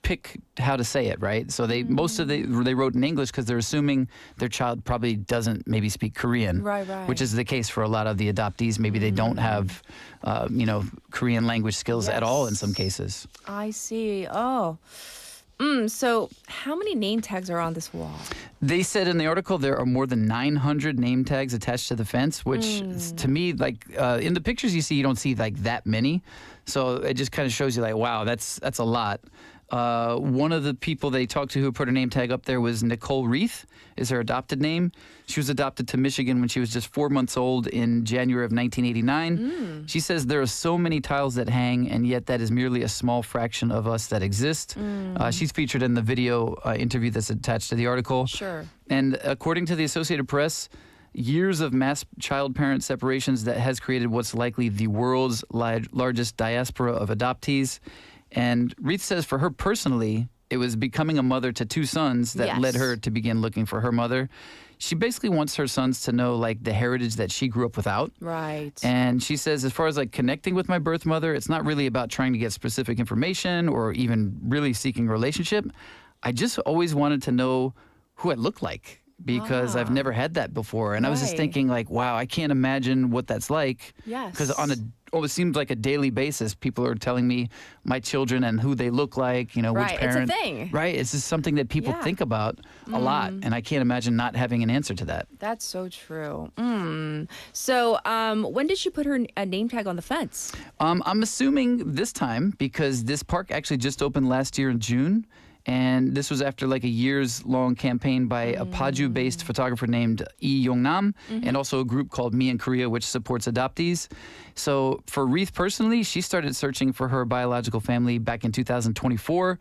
pick how to say it, right? So they wrote in English because they're assuming their child probably doesn't maybe speak Korean, Right. which is the case for a lot of the adoptees. Maybe they don't have, Korean language skills at all in some cases. I see. Oh. So how many name tags are on this wall? They said in the article there are more than 900 name tags attached to the fence, which to me, in the pictures you see, you don't see that many. So it just kind of shows you wow, that's a lot. One of the people they talked to who put her name tag up there was Nicole Reith, is her adopted name. She was adopted to Michigan when she was just 4 months old in January of 1989. She says there are so many tiles that hang, and yet that is merely a small fraction of us that exist. She's featured in the video interview that's attached to the article. Sure. And according to the Associated Press, years of mass child-parent separations that has created what's likely the world's largest diaspora of adoptees. And Reith says for her personally, it was becoming a mother to two sons that led her to begin looking for her mother. She basically wants her sons to know the heritage that she grew up without. Right. And she says as far as connecting with my birth mother, it's not really about trying to get specific information or even really seeking a relationship. I just always wanted to know who I looked like because I've never had that before. And I was just thinking wow, I can't imagine what that's like. Yes. Because it seems like a daily basis, people are telling me my children and who they look like, which parent. It's a thing. Right. It's just something that people think about a lot. And I can't imagine not having an answer to that. That's so true. So when did she put her name tag on the fence? I'm assuming this time because this park actually just opened last year in June. And this was after a years-long campaign by a Paju-based photographer named Lee Yong-nam and also a group called Me in Korea, which supports adoptees. So for Reith personally, she started searching for her biological family back in 2024.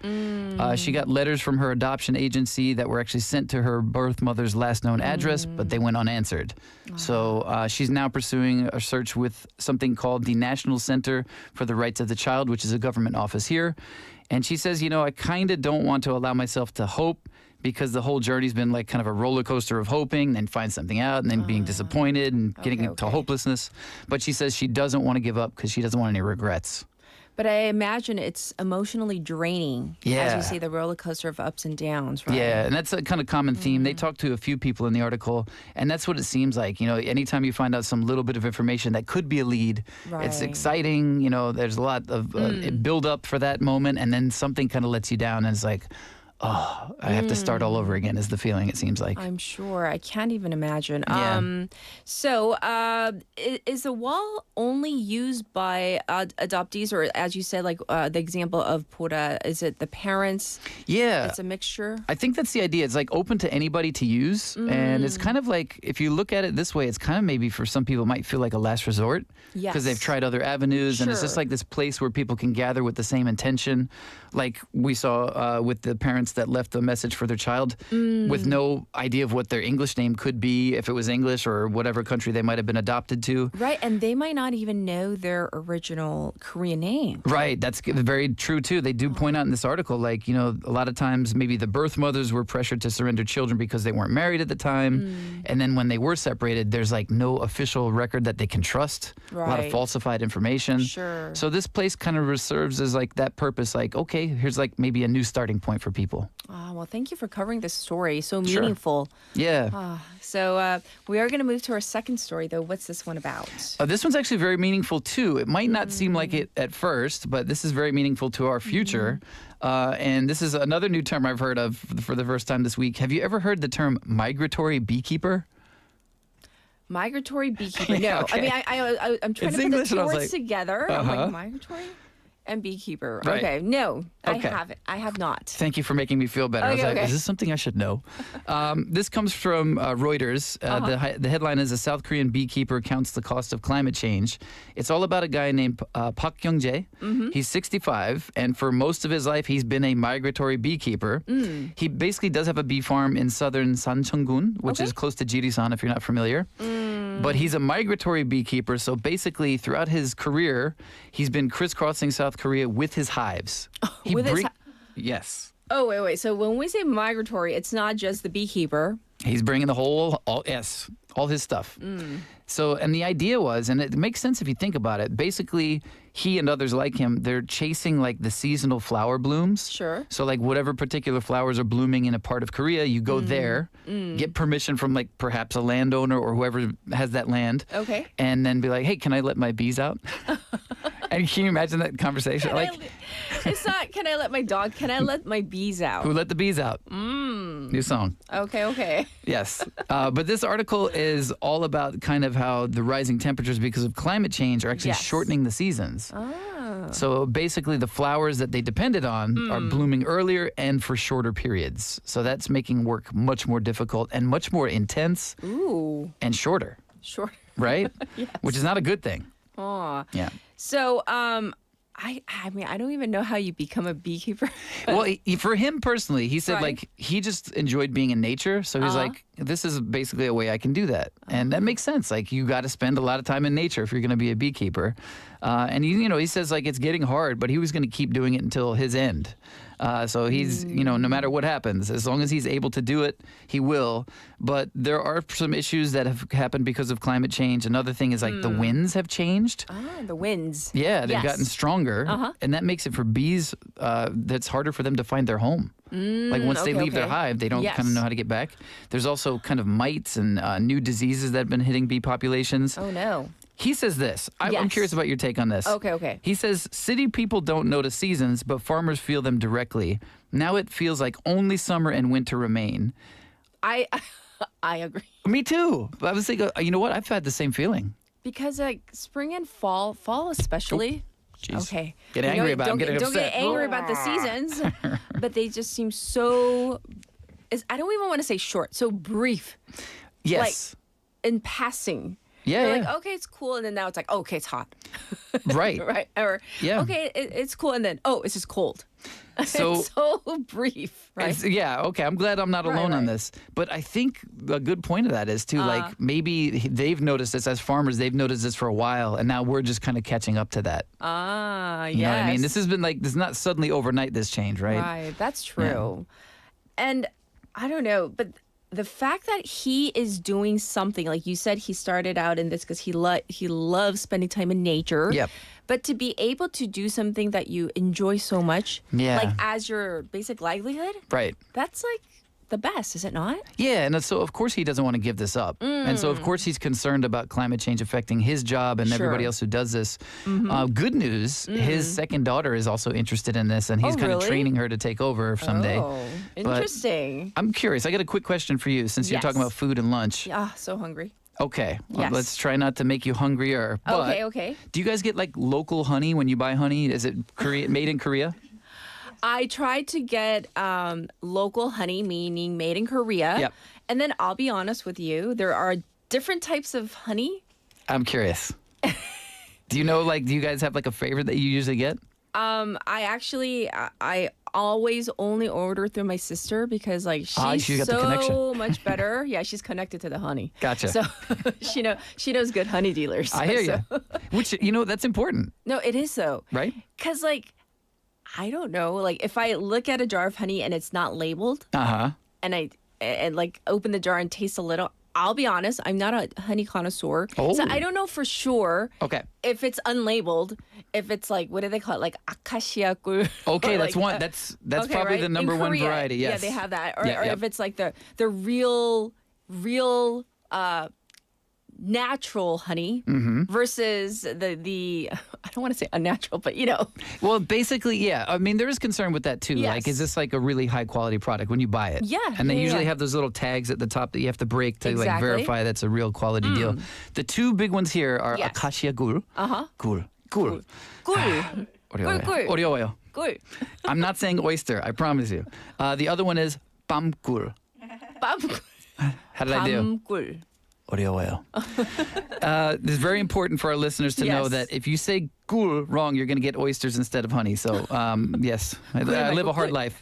She got letters from her adoption agency that were actually sent to her birth mother's last known address, but they went unanswered. So she's now pursuing a search with something called the National Center for the Rights of the Child, which is a government office here. And she says, I kind of don't want to allow myself to hope because the whole journey's been kind of a roller coaster of hoping, then find something out, and then being disappointed and getting into hopelessness. But she says she doesn't want to give up because she doesn't want any regrets. But I imagine it's emotionally draining. As Yeah. you say, the roller coaster of ups and downs, right? Yeah, and that's a kind of common theme. They talked to a few people in the article, and that's what it seems like. You know, anytime you find out some little bit of information that could be a lead, it's Right. exciting. You know, there's a lot of build up for that moment, and then something kind of lets you down, and it's like, oh, I have to start all over again. Is the feeling it seems like? I'm sure. I can't even imagine. Yeah. So, is the wall only used by adoptees, or as you said, like the example of Pura, is it the parents? Yeah. It's a mixture? I think that's the idea. It's like open to anybody to use. And it's kind of like, if you look at it this way, it's kind of maybe for some people might feel like a last resort. Yes. Because they've tried other avenues. And it's just Sure. like this place where people can gather with the same intention. Like we saw with the parents that left a message for their child with no idea of what their English name could be, if it was English or whatever country they might have been adopted to. Right, and they might not even know their original Korean name. Right, that's very true too. They do point out in this article, like, you know, a lot of times maybe the birth mothers were pressured to surrender children because they weren't married at the time. And then when they were separated, there's like no official record that they can trust. A lot of Right. falsified information. Sure. So this place kind of serves as like that purpose, like, okay, here's like maybe a new starting point for people. Well, thank you for covering this story. So Sure. meaningful. Yeah. So we are going to move to our second story, though. What's this one about? This one's actually very meaningful too. It might not seem like it at first, but this is very meaningful to our future. And this is another new term I've heard of for the first time this week. Have you ever heard the term migratory beekeeper? Migratory beekeeper. No, Okay. I mean, I'm trying It's to put English, the and I two was words like, together. I'm uh-huh. like migratory and beekeeper. Right. Okay, no, Okay. I haven't. I have not. Thank you for making me feel better. I was Okay, like, okay. is this something I should know? This comes from Reuters. The headline is, a South Korean beekeeper counts the cost of climate change. It's all about a guy named Park Kyung-jae. He's 65, and for most of his life, he's been a migratory beekeeper. He basically does have a bee farm in southern Sancheong-gun, which is close to Jirisan, if you're not familiar. But he's a migratory beekeeper, so basically throughout his career, he's been crisscrossing South Korea with his hives. He with his Yes. Oh, wait. So when we say migratory, it's not just the beekeeper. He's bringing the whole, all his stuff. So, and the idea was, and it makes sense if you think about it, basically he and others like him, they're chasing like the seasonal flower blooms. Sure. So like whatever particular flowers are blooming in a part of Korea, you go there, get permission from like perhaps a landowner or whoever has that land. Okay. And then be like, hey, can I let my bees out? And can you imagine that conversation? It's not, can I let my dog, can I let my bees out? Who let the bees out? New song. Okay. Yes. But this article is all about kind of how the rising temperatures because of climate change are actually Yes. shortening the seasons. So basically the flowers that they depended on are blooming earlier and for shorter periods. So that's making work much more difficult and much more intense and shorter, Sure. right? Which is not a good thing. Aw. Yeah. So, I mean, I don't even know how you become a beekeeper. Well, for him personally, he said Right. like he just enjoyed being in nature. So he's like, this is basically a way I can do that. And that makes sense. Like you got to spend a lot of time in nature if you're going to be a beekeeper. And he says like it's getting hard, but he was going to keep doing it until his end. So he's, no matter what happens, as long as he's able to do it, he will. But there are some issues that have happened because of climate change. Another thing is like the winds have changed. The winds. Yeah, they've Yes. gotten stronger, and that makes it for bees that's harder for them to find their home. Like once they leave their hive, they don't kind of know how to get back. There's also kind of mites and new diseases that have been hitting bee populations. Oh, no. He says this. I'm Yes. curious about your take on this. Okay. He says, city people don't notice seasons, but farmers feel them directly. Now it feels like only summer and winter remain. I agree. Me too. I was thinking, you know what? I've had the same feeling. Because like spring and fall especially. Jeez. Okay. Get angry about it. I'm getting Don't upset. get angry about the seasons, but they just seem so. I don't even want to say short. So brief. Yes. Like in passing. Yeah, You're yeah. like, okay, it's cool, and then now it's like, okay, it's hot. Right. Right. Or Yeah. okay, it's cool, and then it's just cold. So- it's so brief, right? Okay. I'm glad I'm not alone on right. this. But I think a good point of that is too, like maybe they've noticed this as farmers. They've noticed this for a while, and now we're just kind of catching up to that. Yes. You know what I mean? This has been like, this is not suddenly overnight, this change, right? Right, that's true. And I don't know, but the fact that he is doing something, like you said, he started out in this because he loves spending time in nature. Yep. But to be able to do something that you enjoy so much, Yeah. like as your basic livelihood, Right. that's like the best, is it not? Yeah, and so of course he doesn't want to give this up. And so of course he's concerned about climate change affecting his job and everybody else who does this. Good news, his second daughter is also interested in this and he's kind of really? training her to take over someday. Oh, interesting. I'm curious. I got a quick question for you since you're talking Yes. about food and lunch. Ah, so hungry. Okay, well, Yes. let's try not to make you hungrier. But Okay. do you guys get like local honey when you buy honey? Is it made in Korea? I tried to get local honey, meaning made in Korea. Yep. And then I'll be honest with you, there are different types of honey. I'm curious. Do you know, like, do you guys have like a favorite that you usually get? I always only order through my sister because like she's you got the connection. so much better. Yeah, she's connected to the honey. Gotcha. So she knows good honey dealers. I hear So- you. Which, you know, that's important, No, it is so. right? Cause like I don't know, like if I look at a jar of honey and it's not labeled Uh-huh. and I like open the jar and taste a little, I'll be honest, I'm not a honey connoisseur. So Oh. I don't know for sure Okay. if it's unlabeled, if it's like, what do they call it? Like acacia gur. Okay, or that's like, one. That's okay, probably right? the number In one Korea, variety. Yes. Yeah, they have that. Or, Yeah, or yep. if it's like the real natural honey versus the I don't want to say unnatural, but you know. Well, basically, yeah. I mean, there is concern with that too. Yes. Like, is this like a really high quality product when you buy it? Yeah, And they yeah, usually yeah. have those little tags at the top that you have to break to like Exactly. verify that's a real quality deal. The two big ones here are Yes. acacia gur. gur. 꿀. 꿀. 어려워요. 꿀. I'm not saying oyster. I promise you. The other one is 빰꿀. 빰. How did I do? 꿀. 어려워요. This is very important for our listeners to know Yes. that if you say gur wrong, you're going to get oysters instead of honey. So, yes, I live a hard life.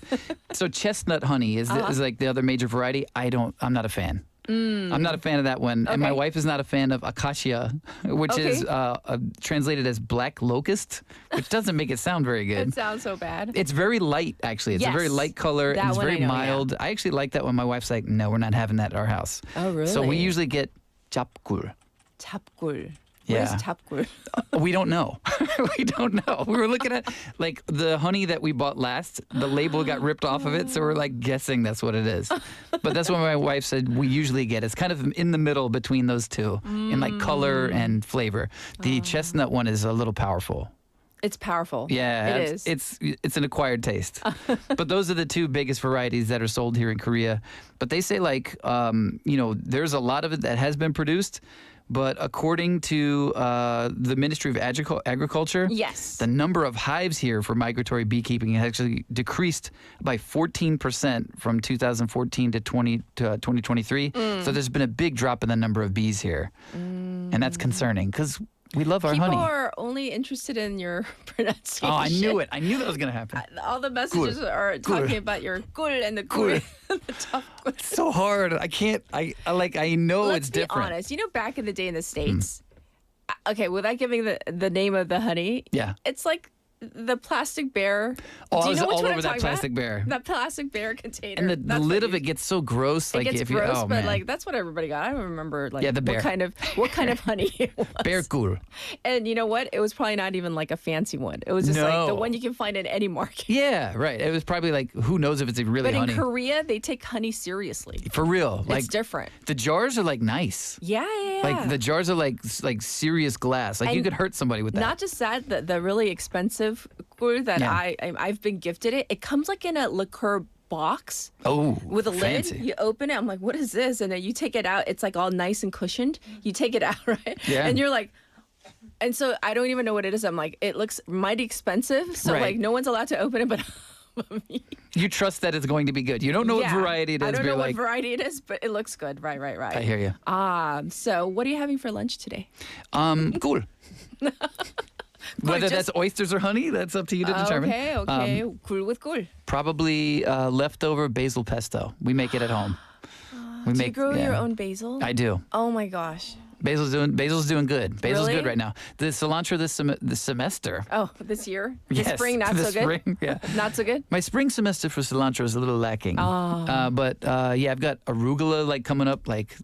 So chestnut honey is like the other major variety. I'm not a fan. I'm not a fan of that one. And my Okay. wife is not a fan of acacia, which is translated as black locust, which doesn't make it sound very good. It sounds so bad. It's very light, actually. It's a very Yes. light color. That And it's one I very know, yeah. mild. I actually like that when my wife's like, no, we're not having that at our house. Oh, really? So we usually get 짭꿀. 찹꿀. Yeah. What is 찹꿀? We don't know. We don't know. We were looking at like the honey that we bought last. The label got ripped off of it, so we're like guessing that's what it is. But that's what my wife said we usually get. It's kind of in the middle between those two in like color and flavor. The chestnut one is a little powerful. It's powerful. Yeah, It is. It's an acquired taste. But those are the two biggest varieties that are sold here in Korea. But they say like, there's a lot of it that has been produced. But according to the Ministry of Agriculture, Yes. the number of hives here for migratory beekeeping has actually decreased by 14% from 2014 to 2023. So there's been a big drop in the number of bees here. And that's concerning because we love our People honey. are only interested in your pronunciation. Oh, I knew it. I knew that was going to happen. All the messages are talking about your 꿀 and the 꿀. The tough 꿀. It's so hard. I can't. I know Let's it's different. be honest. You know, back in the day in the States, okay, without giving the name of the honey, Yeah. it's like the plastic bear. Oh, Do I you was know which all one over I'm that talking plastic about? bear. That plastic bear container. And the That's lid what of you- it gets so gross. It Like gets if gross, you, oh but man, like that's what everybody got. I don't remember like Yeah, the bear. what kind of honey it was. bear cool. And you know what? It was probably not even like a fancy one. It was just like the No. one you can find in any market. Yeah, right. It was probably like who knows if it's really But honey. in Korea, they take honey seriously. For real. Like It's different. the jars are like nice. Yeah. Like the jars are like serious glass. Like you And could hurt somebody with that. Not just that, the really expensive gur that Yeah. I've been gifted it. It comes like in a liqueur box Oh, with a fancy. lid. You open it. I'm like, what is this? And then you take it out. It's like all nice and cushioned. You take it out, right? Yeah. And you're like, and so I don't even know what it is. I'm like, it looks mighty expensive. So Right. like, no one's allowed to open it, but me. You trust that it's going to be good. You don't know Yeah. what variety it is. I don't but know you're what like, variety it is, but it looks good. Right. I hear you. So what are you having for lunch today? Cool. Whether that's oysters or honey, that's up to you to determine. Okay. Gur with gur. Probably leftover basil pesto. We make it at home. We Do you grow your own basil? I do. Oh my gosh. Basil's doing good. Basil's Really? good right now. The cilantro this semester. Oh, this year? The Yes, spring, not the so good? spring, yeah. Not so good? My spring semester for cilantro is a little lacking. Oh. But yeah, I've got arugula like coming up like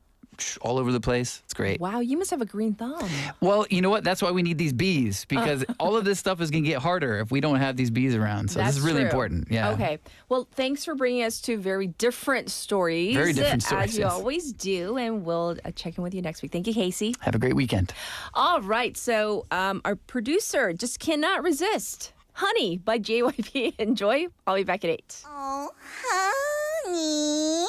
all over the place. It's great. Wow, you must have a green thumb. Well, you know what? That's why we need these bees because all of this stuff is going to get harder if we don't have these bees around. So That's this is really true. important. Yeah. Okay. Well, thanks for bringing us to very different stories. Very different stories, As you yes. always do. And we'll check in with you next week. Thank you, Casey. Have a great weekend. All right. So our producer just cannot resist. Honey by JYP. Enjoy. I'll be back at 8. Oh, honey.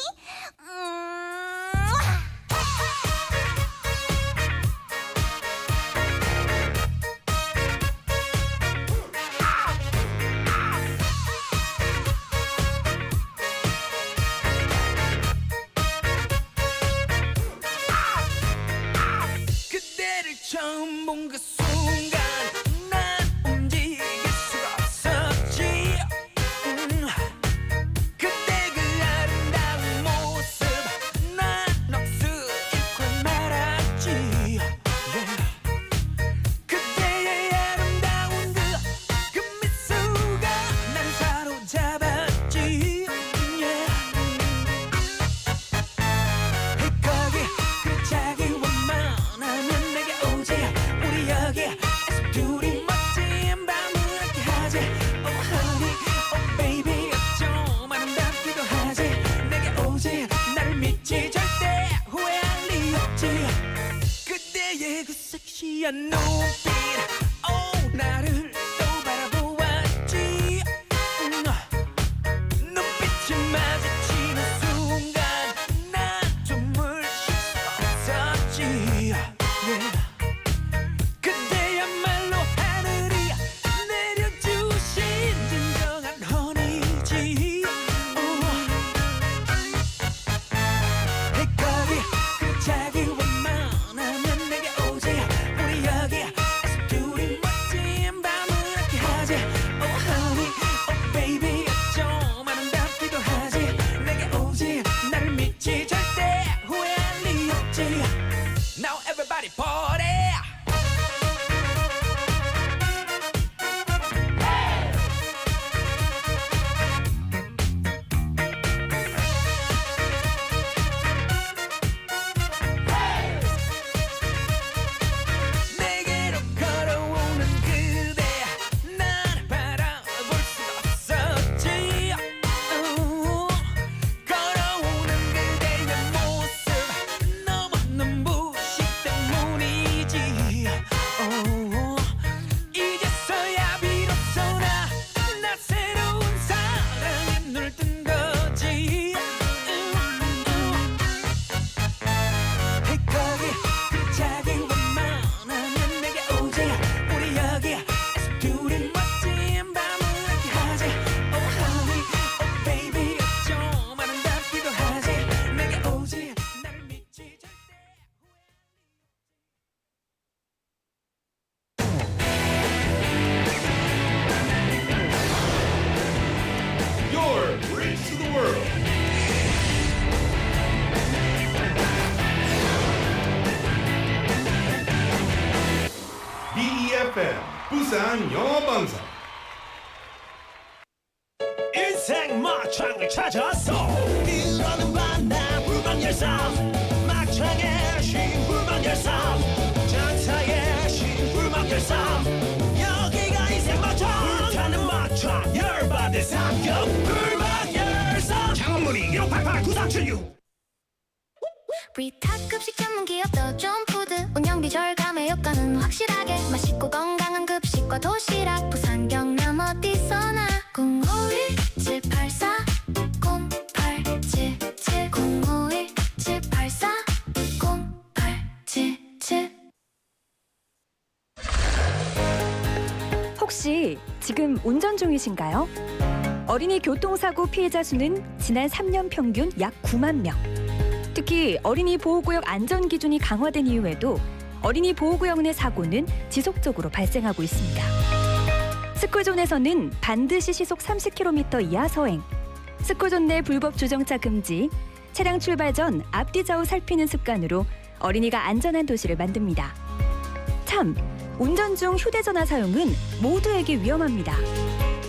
그대를 처음 본 그 순간 난 움직일 수가 없었지 그때 그 아름다운 모습 난 넋을 잃고 말았지 그때의 아름다운 그 미소가 날 사로잡았지 거기 그 자기와 만나면 내게 오지 우리 여기에서 둘이 멋진 밤을 함께 하지 Oh honey, oh baby 좀 아름답기도 하지 내게 오지 나를 믿지 절대 후회할 리 없지 그대의 그 섹시한 눈빛 Oh 나를 또 바라보았지 눈빛이 마주치는 순간 난 숨을 쉴 수 없었지 그대야말로 하늘이 내려주신 진정한 허니지 거기 그 자기와 만나면 내게 오지 우리 여기에서 둘이 멋진 밤을 함께 하지 Oh honey, oh baby 좀 아름답기도 하지 내게 오지 나를 믿지 절대 후회할 리 없지 Now everybody party 내게로 걸어오는 그대 난 바라볼 수 없었지 걸어오는 그대의 모습 너무 눈부시 때문이지 이제서야 비로소나 나 새로운 사랑에 눈을 뜬 거지 거기 그 자기와 만나면 내게 오지 우리 여기에서 둘이 멋진 밤을 함께 하지 Oh honey, oh baby 좀 아름답기도 하지 내게 오지 나를 믿지 절대 Your bridge to the world. BEFM 부산 영어방송. 인생 막창을 찾았어 이러는 밤나 불만열상 막창의 신불만열상 전사의 신불만열상 여기가 인생 막창 불타는 막창 열받은 삼겹 불만열상 창문이 1588-9376 위탁급식 전문 기업 더존 푸드 운영비 절감의 효과는 확실하게 맛있고 건강한 급식과 도시락 부산 경남 어디서나 051-784-0877 051-784-0877 혹시 지금 운전 중이신가요? 어린이 교통사고 피해자 수는 지난 3년 평균 약 9만 명. 특히 어린이 보호구역 안전기준이 강화된 이후에도 어린이 보호구역 내 사고는 지속적으로 발생하고 있습니다. 스쿨존에서는 반드시 시속 30km 이하 서행, 스쿨존 내 불법 주정차 금지, 차량 출발 전 앞뒤 좌우 살피는 습관으로 어린이가 안전한 도시를 만듭니다. 참, 운전 중 휴대전화 사용은 모두에게 위험합니다.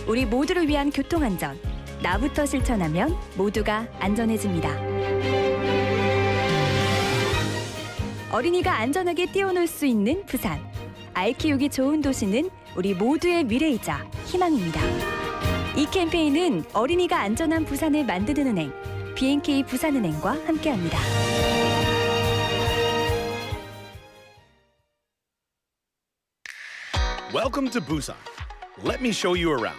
우리 모두를 위한 교통안전, 나부터 실천하면 모두가 안전해집니다. 어린이가 안전하게 뛰어놀 수 있는 부산. 아이 키우기 좋은 도시는 우리 모두의 미래이자 희망입니다. 이 캠페인은 어린이가 안전한 부산을 만드는 은행, B&K 부산은행과 함께합니다. Welcome to Busan. Let me show you around.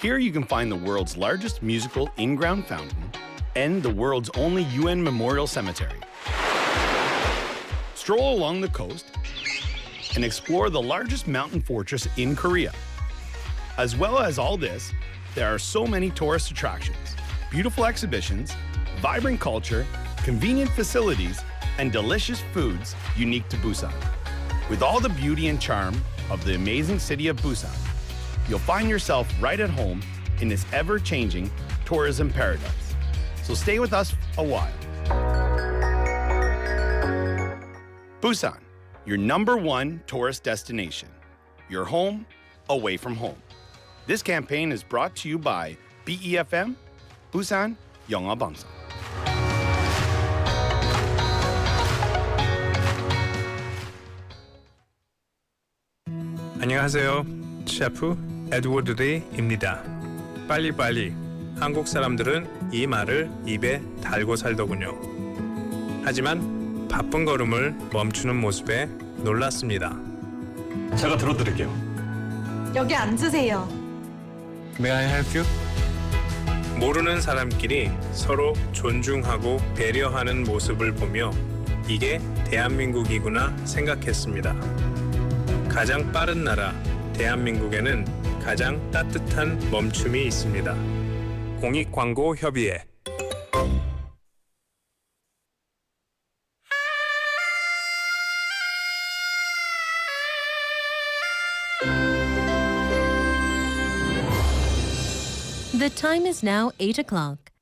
Here you can find the world's largest musical in-ground fountain and the world's only UN memorial cemetery. Stroll along the coast and explore the largest mountain fortress in Korea. As well as all this, there are so many tourist attractions, beautiful exhibitions, vibrant culture, convenient facilities, and delicious foods unique to Busan. With all the beauty and charm of the amazing city of Busan, you'll find yourself right at home in this ever-changing tourism paradise. So stay with us a while. Busan, your #1 tourist destination. Your home, away from home. This campaign is brought to you by BEFM, Busan 영어방송. 안녕하세요. 셰프 에드워드 리입니다. 빨리빨리. 한국 사람들은 이 말을 입에 달고 살더군요. 하지만 바쁜 걸음을 멈추는 모습에 놀랐습니다. 제가 들어드릴게요. 여기 앉으세요. May I help you? 모르는 사람끼리 서로 존중하고 배려하는 모습을 보며 이게 대한민국이구나 생각했습니다. 가장 빠른 나라 대한민국에는 가장 따뜻한 멈춤이 있습니다. 공익광고협의회. The time is now 8 o'clock.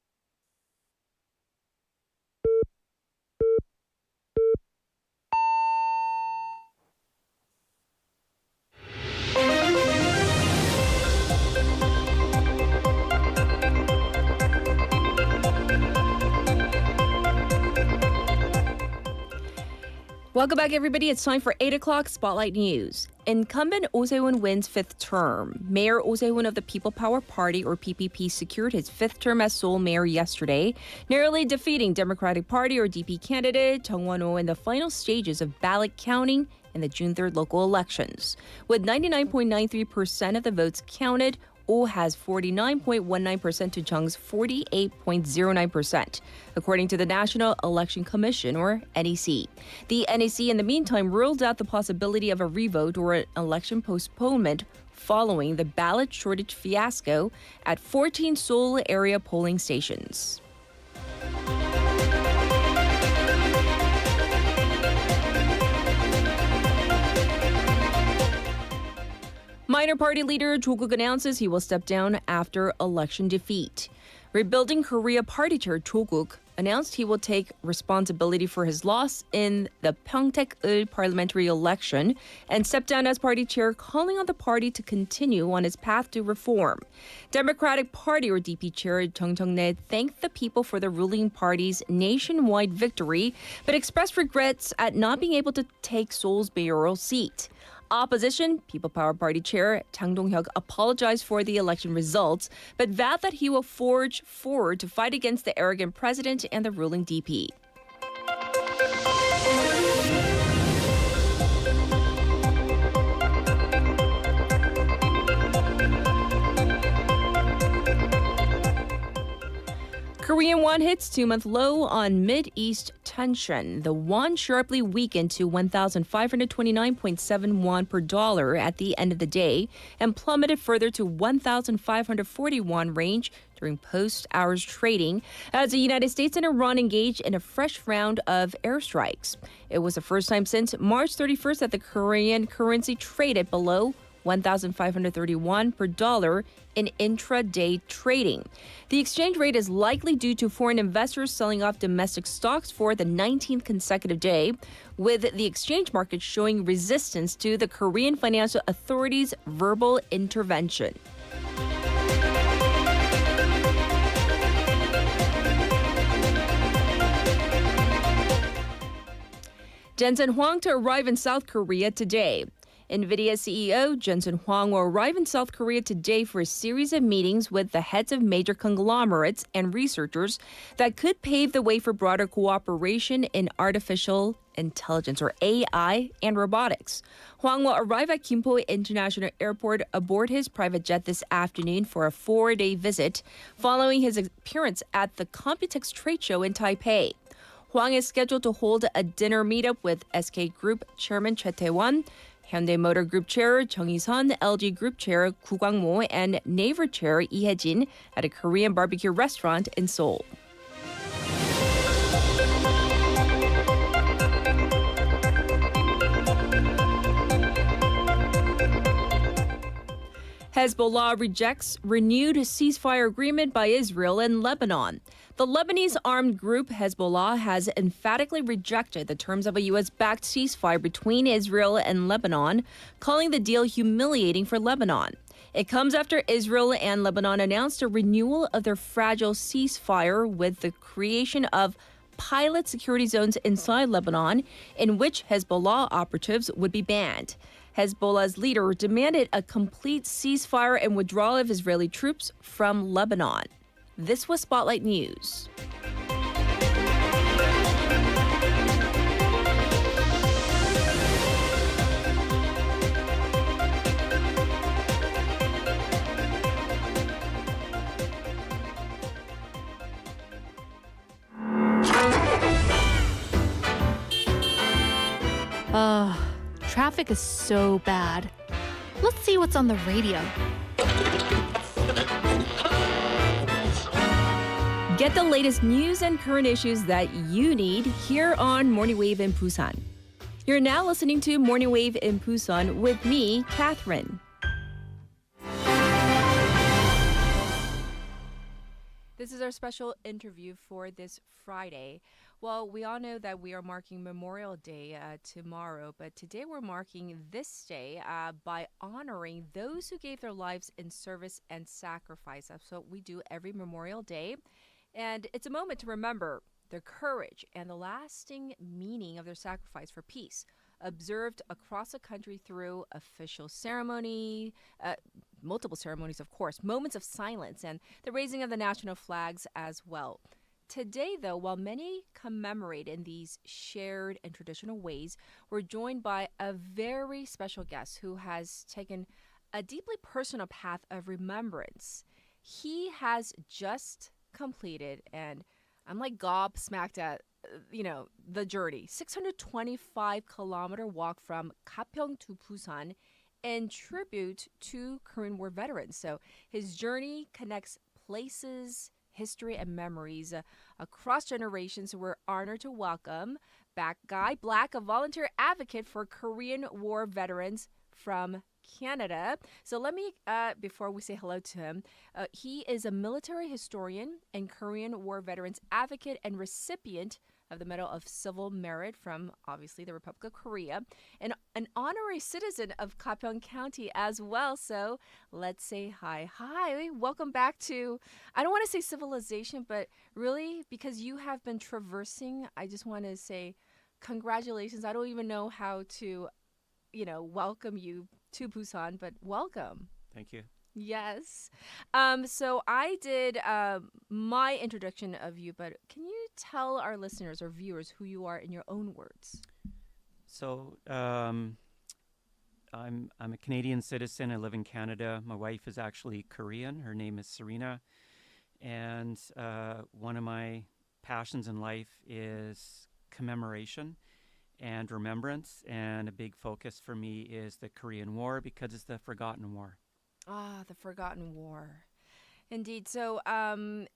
Welcome back, everybody. It's time for 8 o'clock Spotlight News. Incumbent Oh Se-hoon wins 5th term. Mayor Oh Se-hoon of the People Power Party, or PPP, secured his 5th term as Seoul mayor yesterday, narrowly defeating Democratic Party, or DP, candidate 정원오에 in the final stages of ballot counting in the June 3rd local elections. With 99.93% of the votes counted, Oh has 49.19% to Jung's 48.09%, according to the National Election Commission, or NEC. The NEC, in the meantime, ruled out the possibility of a revote or an election postponement following the ballot shortage fiasco at 14 Seoul area polling stations. Minor party leader 조국 announces he will step down after election defeat. Rebuilding Korea party chair 조국 announced he will take responsibility for his loss in the Pyeongtaek-ul parliamentary election and step down as party chair, calling on the party to continue on its path to reform. Democratic Party, or DP chair Jung Jung-nae, thanked the people for the ruling party's nationwide victory, but expressed regrets at not being able to take Seoul's mayoral seat. Opposition People Power Party chair Jang Dong-hyuk apologized for the election results, but vowed that he will forge forward to fight against the arrogant president and the ruling DP. Korean won hits 2-month low on Mid-East tension. The won sharply weakened to 1,529.7 won per dollar at the end of the day and plummeted further to 1,540 won range during post-hours trading as the United States and Iran engaged in a fresh round of airstrikes. It was the first time since March 31st that the Korean currency traded below 1,531 per dollar in intraday trading. The exchange rate is likely due to foreign investors selling off domestic stocks for the 19th consecutive day, with the exchange market showing resistance to the Korean Financial Authority's verbal intervention. Jensen Huang to arrive in South Korea today. NVIDIA CEO Jensen Huang will arrive in South Korea today for a series of meetings with the heads of major conglomerates and researchers that could pave the way for broader cooperation in artificial intelligence, or AI, and robotics. Huang will arrive at Gimpo International Airport aboard his private jet this afternoon for a 4-day visit, following his appearance at the Computex trade show in Taipei. Huang is scheduled to hold a dinner meetup with SK Group Chairman Choi Tae-won, Hyundai Motor Group Chair Jung Hee-sun, LG Group Chair Gu Kwang-mo, and Naver Chair Lee Hae-jin at a Korean barbecue restaurant in Seoul. Hezbollah rejects renewed ceasefire agreement by Israel and Lebanon. The Lebanese armed group Hezbollah has emphatically rejected the terms of a U.S.-backed ceasefire between Israel and Lebanon, calling the deal humiliating for Lebanon. It comes after Israel and Lebanon announced a renewal of their fragile ceasefire with the creation of pilot security zones inside Lebanon, in which Hezbollah operatives would be banned. Hezbollah's leader demanded a complete ceasefire and withdrawal of Israeli troops from Lebanon. This was Spotlight News. Traffic is so bad. Let's see what's on the radio. Get the latest news and current issues that you need here on Morning Wave in Busan. You're now listening to Morning Wave in Busan with me, Catherine. This is our special interview for this Friday. Well, we all know that we are marking Memorial Day tomorrow, but today we're marking this day by honoring those who gave their lives in service and sacrifice. That's what we do every Memorial Day. And it's a moment to remember their courage and the lasting meaning of their sacrifice for peace, observed across the country through official ceremony, multiple ceremonies, of course, moments of silence, and the raising of the national flags as well. Today, though, while many commemorate in these shared and traditional ways, we're joined by a very special guest who has taken a deeply personal path of remembrance. He has just completed, and I'm like gobsmacked at, the journey, 625-kilometer walk from Gapyeong to Busan in tribute to Korean War veterans. So his journey connects places, history, and memories across generations. We're honored to welcome back Guy Black, a volunteer advocate for Korean War veterans from Canada. So let me, before we say hello to him, he is a military historian and Korean War veterans advocate and recipient of the Medal of Civil Merit from, obviously, the Republic of Korea, and an honorary citizen of Gapyeong County as well. So let's say hi. Hi, welcome back to, I don't want to say civilization, but really, because you have been traversing, I just want to say congratulations. I don't even know how to, welcome you to Busan, but welcome. Thank you. Yes. So I did my introduction of you, but can you tell our listeners or viewers who you are in your own words? So I'm a Canadian citizen. I live in Canada. My wife is actually Korean. Her name is Serena. And one of my passions in life is commemoration and remembrance. And a big focus for me is the Korean War because it's the forgotten war. Ah, the forgotten war. Indeed. So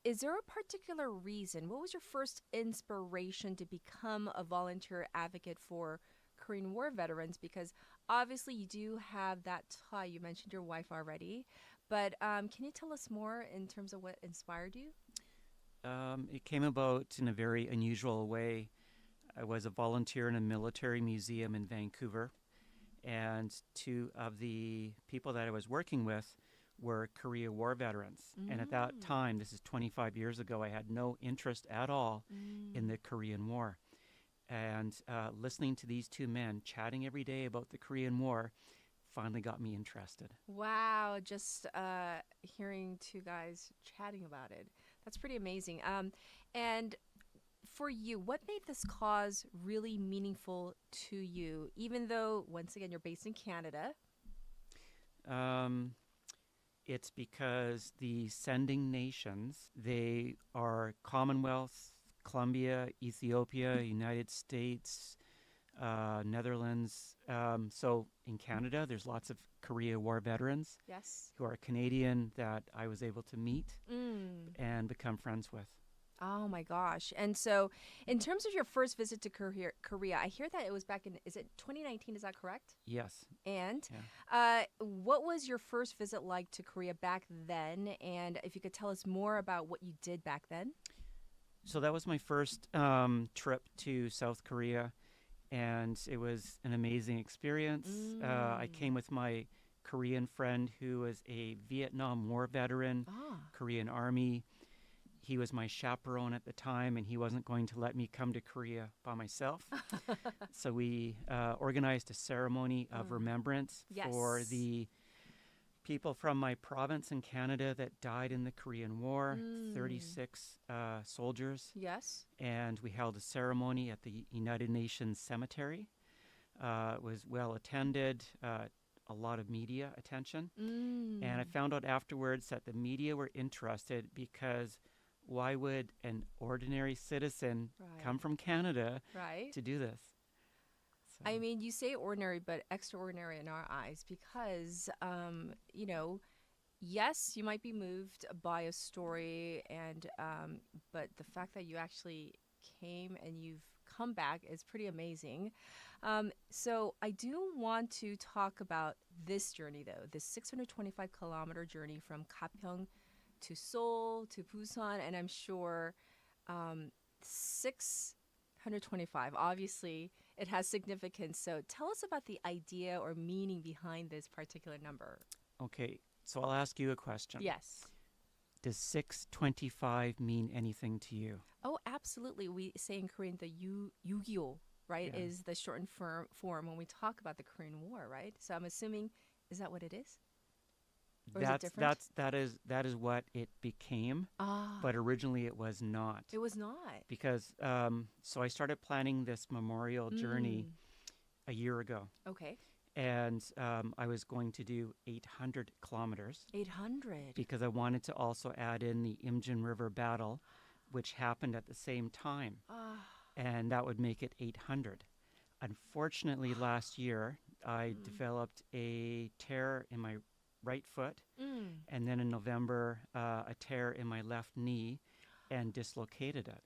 is there a particular reason? What was your first inspiration to become a volunteer advocate for Korean War veterans? Because obviously you do have that tie. You mentioned your wife already, but can you tell us more in terms of what inspired you? It came about in a very unusual way. I was a volunteer in a military museum in Vancouver, and two of the people that I was working with were Korea War veterans. And at that time, this is 25 years ago, I had no interest at all in the Korean War. And listening to these two men chatting every day about the Korean War finally got me interested. Wow, just hearing two guys chatting about it. That's pretty amazing. And for you, what made this cause really meaningful to you, even though, once again, you're based in Canada? It's because the sending nations, they are Commonwealth, Colombia, Ethiopia, United States, Netherlands. So in Canada, there's lots of Korea War veterans Yes. who are Canadian that I was able to meet and become friends with. Oh my gosh. And so, in terms of your first visit to Korea, I hear that it was back in, is it 2019? Is that correct? Yes. And Yeah. what was your first visit like to Korea back then? And if you could tell us more about what you did back then? So that was my first trip to South Korea, and it was an amazing experience. I came with my Korean friend who was a Vietnam War veteran, Korean Army. He was my chaperone at the time, and he wasn't going to let me come to Korea by myself. So we organized a ceremony of remembrance for the people from my province in Canada that died in the Korean War, 36 soldiers. Yes. And we held a ceremony at the United Nations Cemetery. It was well attended, a lot of media attention. And I found out afterwards that the media were interested because why would an ordinary citizen come from Canada to do this? I mean, you say ordinary, but extraordinary in our eyes because, you know, yes, you might be moved by a story, and but the fact that you actually came and you've come back is pretty amazing. So I do want to talk about this journey, though, this 625-kilometer journey from Gapyeong to Seoul to Busan, and I'm sure 625, obviously, it has significance. So tell us about the idea or meaning behind this particular number. Okay, so I'll ask you a question. Yes. Does 625 mean anything to you? Oh, absolutely. We say in Korean the Yu-gi-oh, right, Yeah. is the shortened form when we talk about the Korean War, right? So I'm assuming, is that what it is? Or is it different? That is what it became, but originally it was not. It was not. Because so I started planning this memorial journey a year ago. Okay. And I was going to do 800 kilometers. 800. Because I wanted to also add in the Imjin River battle, which happened at the same time. And that would make it 800. Unfortunately, last year, I developed a tear in my right foot, and then in November, a tear in my left knee and dislocated it.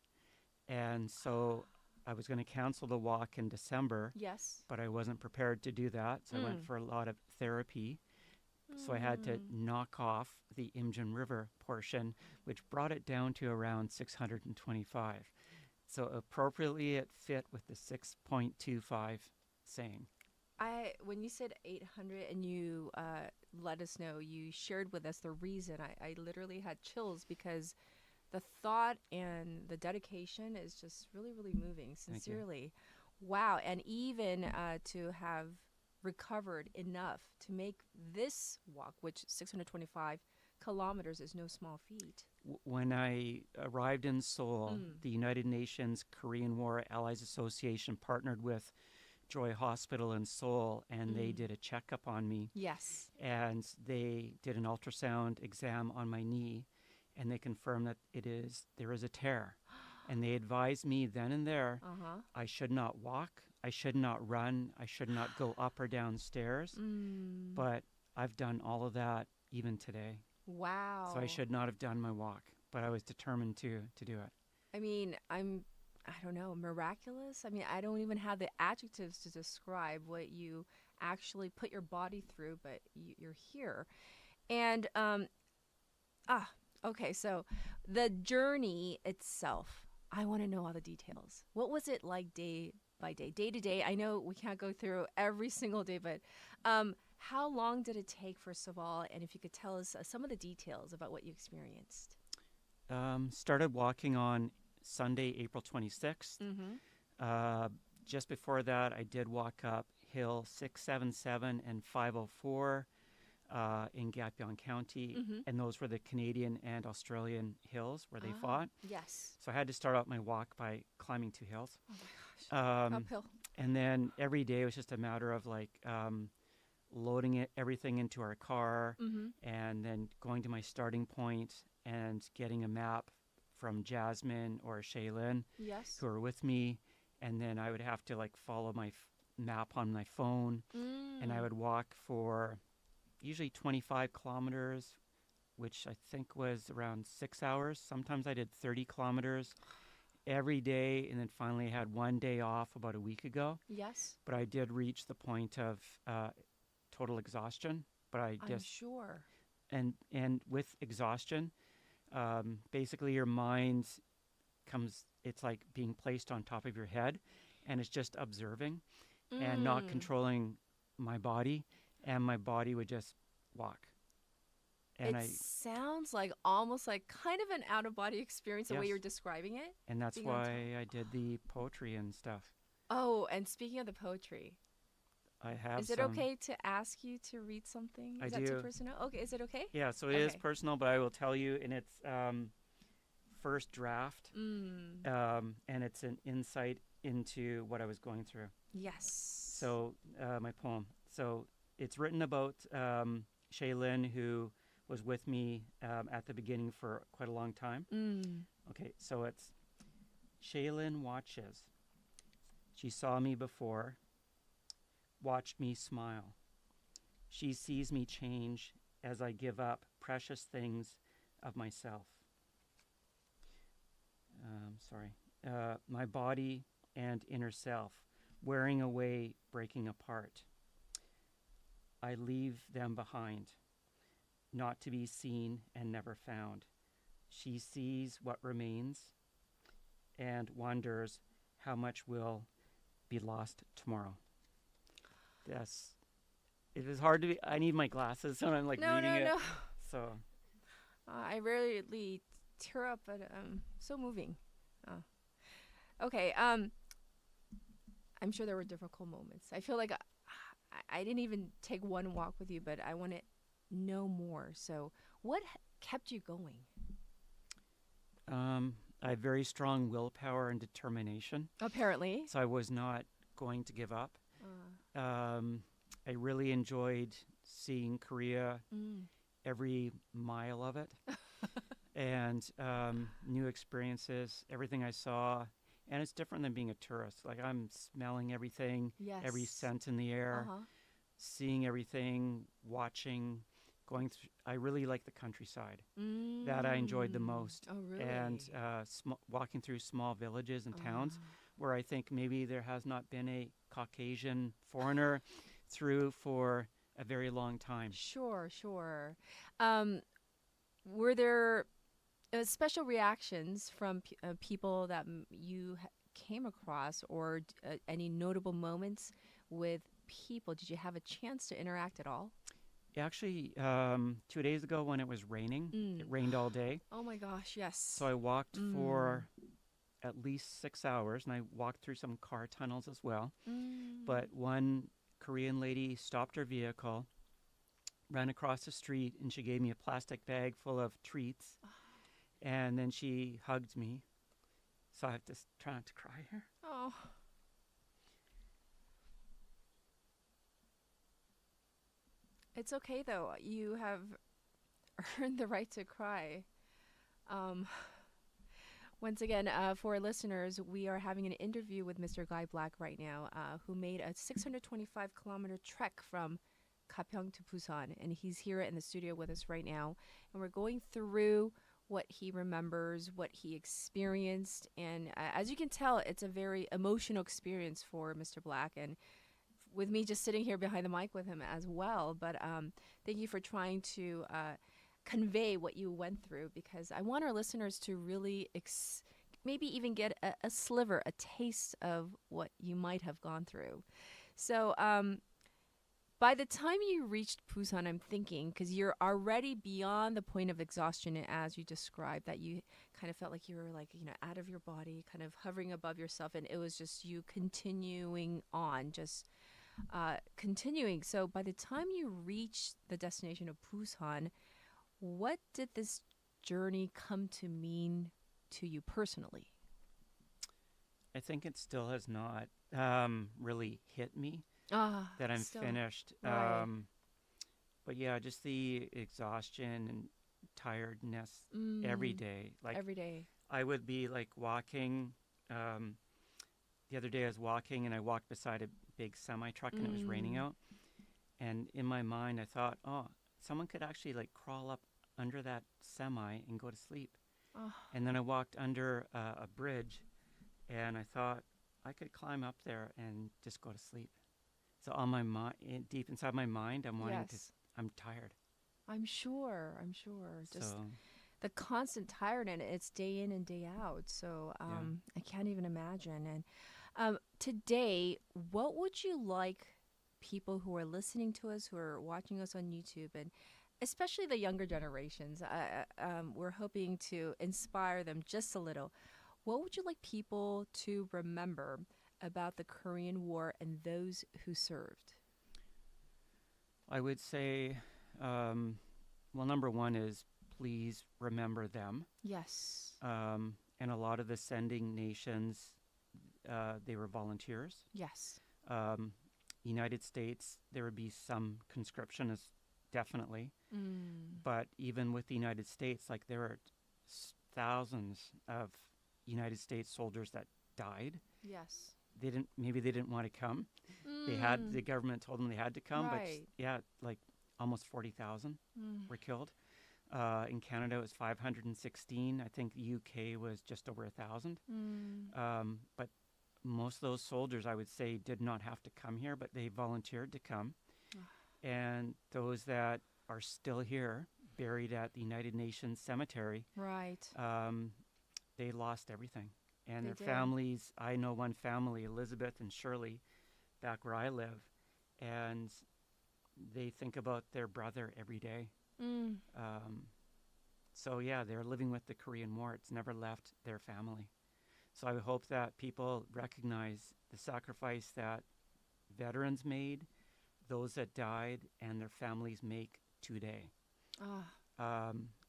And so I was going to cancel the walk in December, Yes. but I wasn't prepared to do that, so I went for a lot of therapy. So I had to knock off the Imjin River portion, which brought it down to around 625. So appropriately, it fit with the 6.25 saying. When you said 800 and you let us know, you shared with us the reason, I literally had chills because the thought and the dedication is just really, really moving, sincerely. Wow. And even to have recovered enough to make this walk, which 625 kilometers is no small feat. When I arrived in Seoul, the United Nations Korean War Allies Association partnered with Joy Hospital in Seoul, and they did a checkup on me. Yes. And they did an ultrasound exam on my knee, and they confirmed that there is a tear. And they advised me then and there I should not walk, I should not run, I should not go up or down stairs. But I've done all of that even today. Wow. So I should not have done my walk, but I was determined to do it. I mean, I don't know, miraculous? I mean, I don't even have the adjectives to describe what you actually put your body through, but you're here. And okay, so the journey itself, I want to know all the details. What was it like day by day, day to day? I know we can't go through every single day, but how long did it take, first of all? And if you could tell us some of the details about what you experienced. Started walking on Sunday, April 26th. Just before that, I did walk up Hill 677 and 504 in Gapyeong County, and those were the Canadian and Australian hills where they fought. Yes. So I had to start out my walk by climbing 2 hills. Oh my gosh. Uphill. And then every day was just a matter of like loading everything into our car and then going to my starting point and getting a map from Jasmine or Shaylin Yes. who are with me. And then I would have to like follow my map on my phone, and I would walk for usually 25 kilometers, which I think was around 6 hours. Sometimes I did 30 kilometers every day, and then finally I had 1 day off about a week ago. Yes. But I did reach the point of total exhaustion. But I'm sure. And with exhaustion, basically your mind comes, it's like being placed on top of your head, and it's just observing and not controlling my body, and my body would just walk. And it sounds like almost like kind of an out-of-body experience, the way you're describing it. And that's why I did the poetry and stuff. Oh, and speaking of the poetry, I have is it okay to ask you to read something? Is that too personal? Okay, is it okay? Yeah, so it is personal, but I will tell you in its first draft, and it's an insight into what I was going through. Yes. So my poem. So it's written about Shaylin, who was with me at the beginning for quite a long time. Okay, so it's Shaylin watches. She saw me before, watched me smile. She sees me change as I give up precious things of myself. My body and inner self, wearing away, breaking apart. I leave them behind, not to be seen and never found. She sees what remains and wonders how much will be lost tomorrow. Yes. It is hard to be, I need my glasses when I'm like reading it. So I rarely tear up, but so moving. Okay. I'm sure there were difficult moments. I feel like I didn't even take one walk with you, but I want to know more. So what kept you going? I have very strong willpower and determination. Apparently. So I was not going to give up. I really enjoyed seeing Korea, every mile of it, and new experiences, everything I saw. And it's different than being a tourist. Like I'm smelling everything, every scent in the air, seeing everything, watching, going through. I really like the countryside. That I enjoyed the most. Oh, really? And walking through small villages and towns where I think maybe there has not been a Caucasian foreigner through for a very long time. Sure. Were there special reactions from people that you came across, or any notable moments with people? Did you have a chance to interact at all? Actually, 2 days ago when it was raining, it rained all day. Oh my gosh, yes. So I walked for at least 6 hours, and I walked through some car tunnels as well. But one Korean lady stopped her vehicle, ran across the street, and she gave me a plastic bag full of treats. And then she hugged me. So I have to try not to cry here. Oh. It's okay, though. You have earned the right to cry. Once again, for our listeners, we are having an interview with Mr. Guy Black right now, who made a 625-kilometer trek from Gapyeong to Busan. And he's here in the studio with us right now. And we're going through what he remembers, what he experienced. And as you can tell, it's a very emotional experience for Mr. Black. And with me just sitting here behind the mic with him as well. But thank you for trying to convey what you went through, because I want our listeners to really maybe even get a sliver, a taste of what you might have gone through. So by the time you reached Busan, I'm thinking, because you're already beyond the point of exhaustion, as you described, that you kind of felt like you were like, out of your body, kind of hovering above yourself, and it was just you continuing on, just continuing. So by the time you reached the destination of Busan, what did this journey come to mean to you personally? I think it still has not really hit me that I'm finished. Right. But yeah, just the exhaustion and tiredness every day. Like every day. I would be like walking. The other day I was walking and I walked beside a big semi truck and it was raining out. And in my mind I thought, oh, someone could actually like crawl up under that semi and go to sleep. Oh. And then I walked under a bridge and I thought I could climb up there and just go to sleep. So on my mind, deep inside my mind, I'm wanting to. I'm tired. I'm sure. Just So the constant tired, and it's day in and day out. So I can't even imagine. And today, what would you like people who are listening to us, who are watching us on YouTube, and especially the younger generations, we're hoping to inspire them just a little. What would you like people to remember about the Korean War and those who served? I would say, well, number one is please remember them. Yes. And a lot of the sending nations, they were volunteers. Yes. United States, there would be some conscriptionists, definitely. But even with the United States, like there are thousands of United States soldiers that died. Yes. Maybe they didn't want to come. The government told them they had to come, Right. but yeah, like almost 40,000 were killed. In Canada, it was 516. I think the UK was just over 1,000. But most of those soldiers, I would say, did not have to come here, but they volunteered to come. And those that are still here, buried at the United Nations Cemetery, Right. They lost everything. And They their did. families, I know one family, Elizabeth and Shirley, back where I live, and they think about their brother every day. So yeah, they're living with the Korean War. It's never left their family. So I hope that people recognize the sacrifice that veterans made, those that died, and their families make today.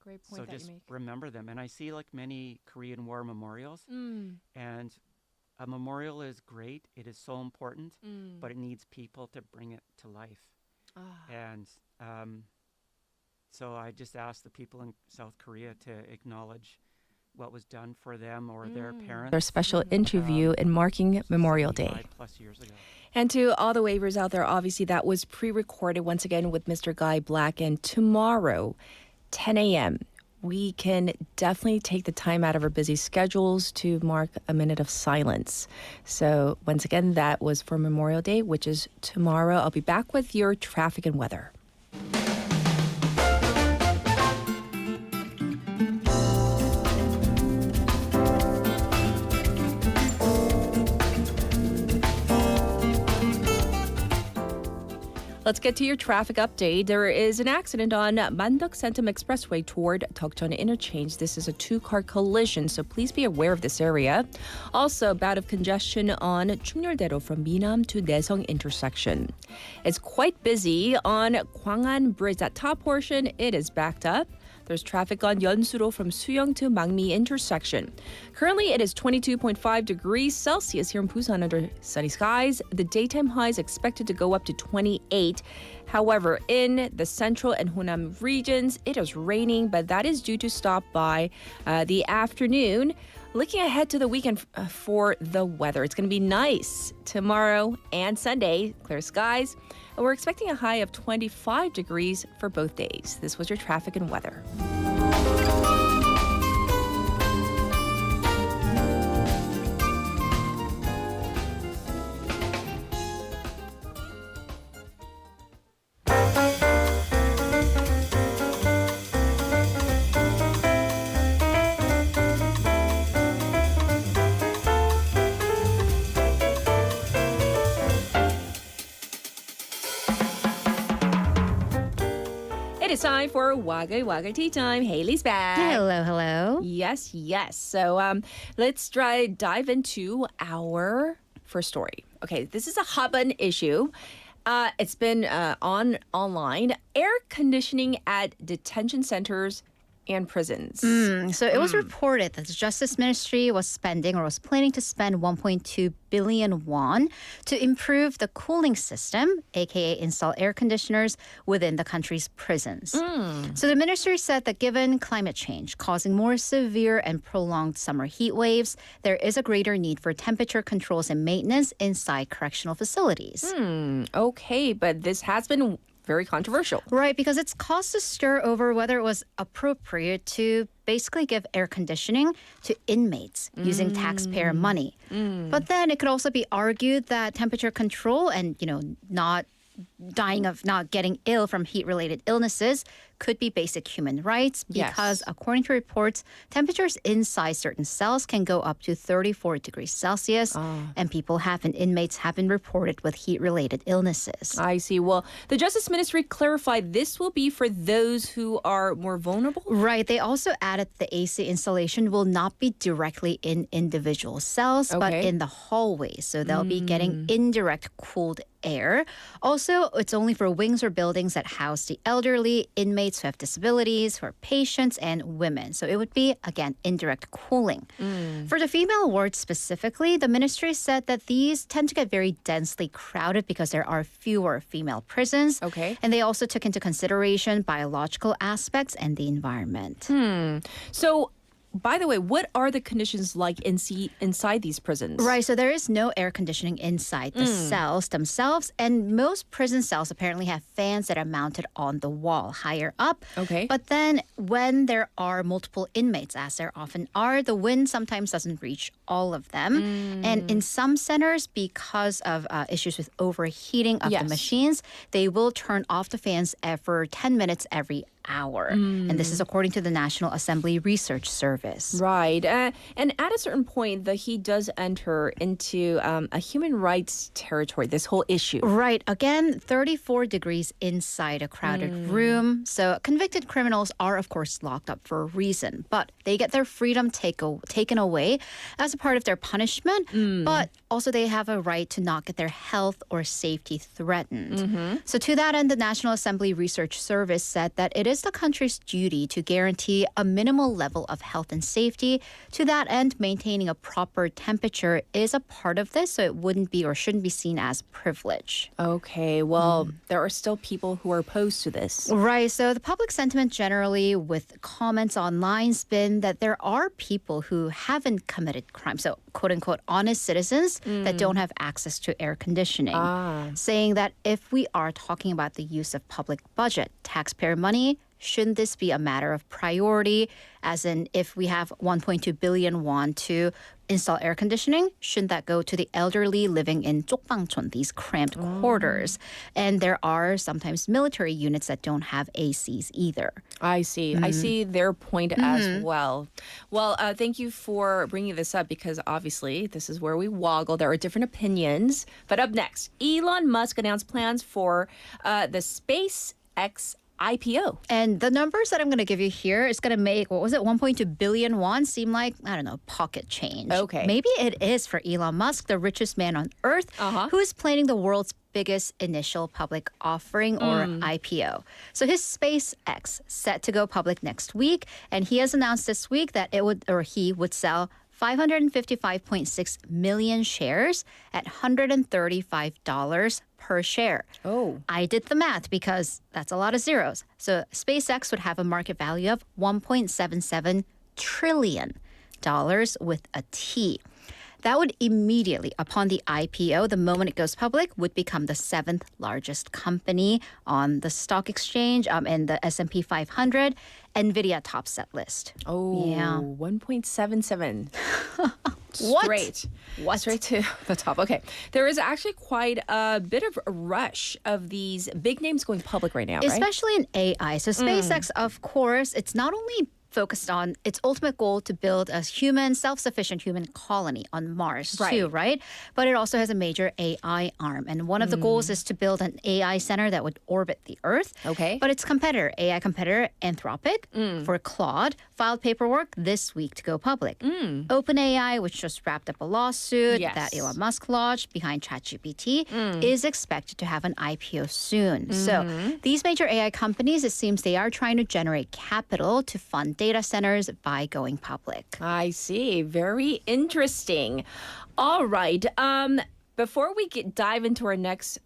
Great point So that just you make. remember them. And I see like many Korean War memorials, and a memorial is great. It is so important, but it needs people to bring it to life. And so I just ask the people in South Korea to acknowledge what was done for them or their parents. Our special interview in marking Memorial Day. 5+ years ago. And to all the wavers out there, obviously that was pre-recorded once again with Mr. Guy Black. And tomorrow, 10 a.m., we can definitely take the time out of our busy schedules to mark a minute of silence. So once again, that was for Memorial Day, which is tomorrow. I'll be back with your traffic and weather. Let's get to your traffic update. There is an accident on Mandok-Sentum Expressway toward Deokjeon Interchange. This is a two-car collision, so please be aware of this area. Also, a bout of congestion on Chungnyeol-daero from Minam to Naesung intersection. It's quite busy on Gwangan Bridge. That top portion, it is backed up. There's traffic on Yeonsuro from Suyong to Mangmi intersection. Currently, it is 22.5 degrees Celsius here in Busan under sunny skies. The daytime high is expected to go up to 28. However, in the central and Honam regions, it is raining, but that is due to stop by the afternoon. Looking ahead to the weekend for the weather, it's going to be nice tomorrow and Sunday, clear skies. We're expecting a high of 25 degrees for both days. This was your traffic and weather. It is time for Waggle Waggle Tea Time. Haley's back. Hello, hello. Yes, yes. So let's dive into our first story. Okay, this is a hot button issue. It's been online. Air conditioning at detention centers and prisons. So it was reported that the Justice Ministry was spending or was planning to spend 1.2 billion won to improve the cooling system, aka install air conditioners within the country's prisons. So the ministry said that given climate change causing more severe and prolonged summer heat waves, there is a greater need for temperature controls and maintenance inside correctional facilities. Okay, but this has been very controversial. Right, because it's caused a stir over whether it was appropriate to basically give air conditioning to inmates using taxpayer money. But then it could also be argued that temperature control and, not dying of not getting ill from heat-related illnesses could be basic human rights because according to reports, temperatures inside certain cells can go up to 34 degrees Celsius and inmates have been reported with heat-related illnesses. I see. Well, the Justice Ministry clarified this will be for those who are more vulnerable. Right. They also added the AC installation will not be directly in individual cells, but in the hallway. So they'll be getting indirect cooled air. Also, it's only for wings or buildings that house the elderly, inmates who have disabilities, who are patients, and women. So it would be, again, indirect cooling. For the female wards specifically, the ministry said that these tend to get very densely crowded because there are fewer female prisons. Okay. And they also took into consideration biological aspects and the environment. So, by the way, what are the conditions like inside these prisons? Right, so there is no air conditioning inside the cells themselves, and most prison cells apparently have fans that are mounted on the wall higher up. Okay. But then when there are multiple inmates, as there often are, the wind sometimes doesn't reach all of them. And in some centers, because of issues with overheating of the machines, they will turn off the fans for 10 minutes every hour. And this is according to the National Assembly Research Service. Right. And at a certain point, the heat does enter into a human rights territory, this whole issue. Right. Again, 34 degrees inside a crowded room. So convicted criminals are, of course, locked up for a reason, but they get their freedom taken away as a part of their punishment. But also they have a right to not get their health or safety threatened. So to that end, the National Assembly Research Service said that it is the country's duty to guarantee a minimal level of health and safety. To that end, maintaining a proper temperature is a part of this, so it wouldn't be or shouldn't be seen as privilege. Okay, well, there are still people who are opposed to this. Right, so the public sentiment generally with comments online has been that there are people who haven't committed crimes, so quote-unquote honest citizens that don't have access to air conditioning, saying that if we are talking about the use of public budget, taxpayer money, shouldn't this be a matter of priority? As in, if we have 1.2 billion won to install air conditioning, shouldn't that go to the elderly living in 쪽방촌, these cramped quarters? And there are sometimes military units that don't have ACs either. I see. I see their point as well. Well, thank you for bringing this up because obviously this is where we woggle. There are different opinions. But up next, Elon Musk announced plans for the SpaceX IPO. And the numbers that I'm going to give you here is going to make, 1.2 billion won seem like, pocket change. Okay. Maybe it is for Elon Musk, the richest man on earth, who is planning the world's biggest initial public offering or IPO. So his SpaceX set to go public next week, and he has announced this week that he would sell 555.6 million shares at $135 per share. Oh. I did the math because that's a lot of zeros. So SpaceX would have a market value of $1.77 trillion with a T. That would immediately, upon the IPO, the moment it goes public, would become the 7th largest company on the stock exchange in the S&P 500, NVIDIA tops that list. Oh, yeah. 1.77. What? Straight to the top. Okay. There is actually quite a bit of a rush of these big names going public right now, right? Especially in AI. So SpaceX, of course, it's not only focused on its ultimate goal to build a self-sufficient human colony on Mars too, right? But it also has a major AI arm. And one of the goals is to build an AI center that would orbit the Earth. Okay. But its AI competitor, Anthropic, for Claude, filed paperwork this week to go public. OpenAI, which just wrapped up a lawsuit that Elon Musk launched behind ChatGPT, is expected to have an IPO soon. So these major AI companies, it seems they are trying to generate capital to fund data centers by going public. I see. Very interesting. All right. Before we dive into our next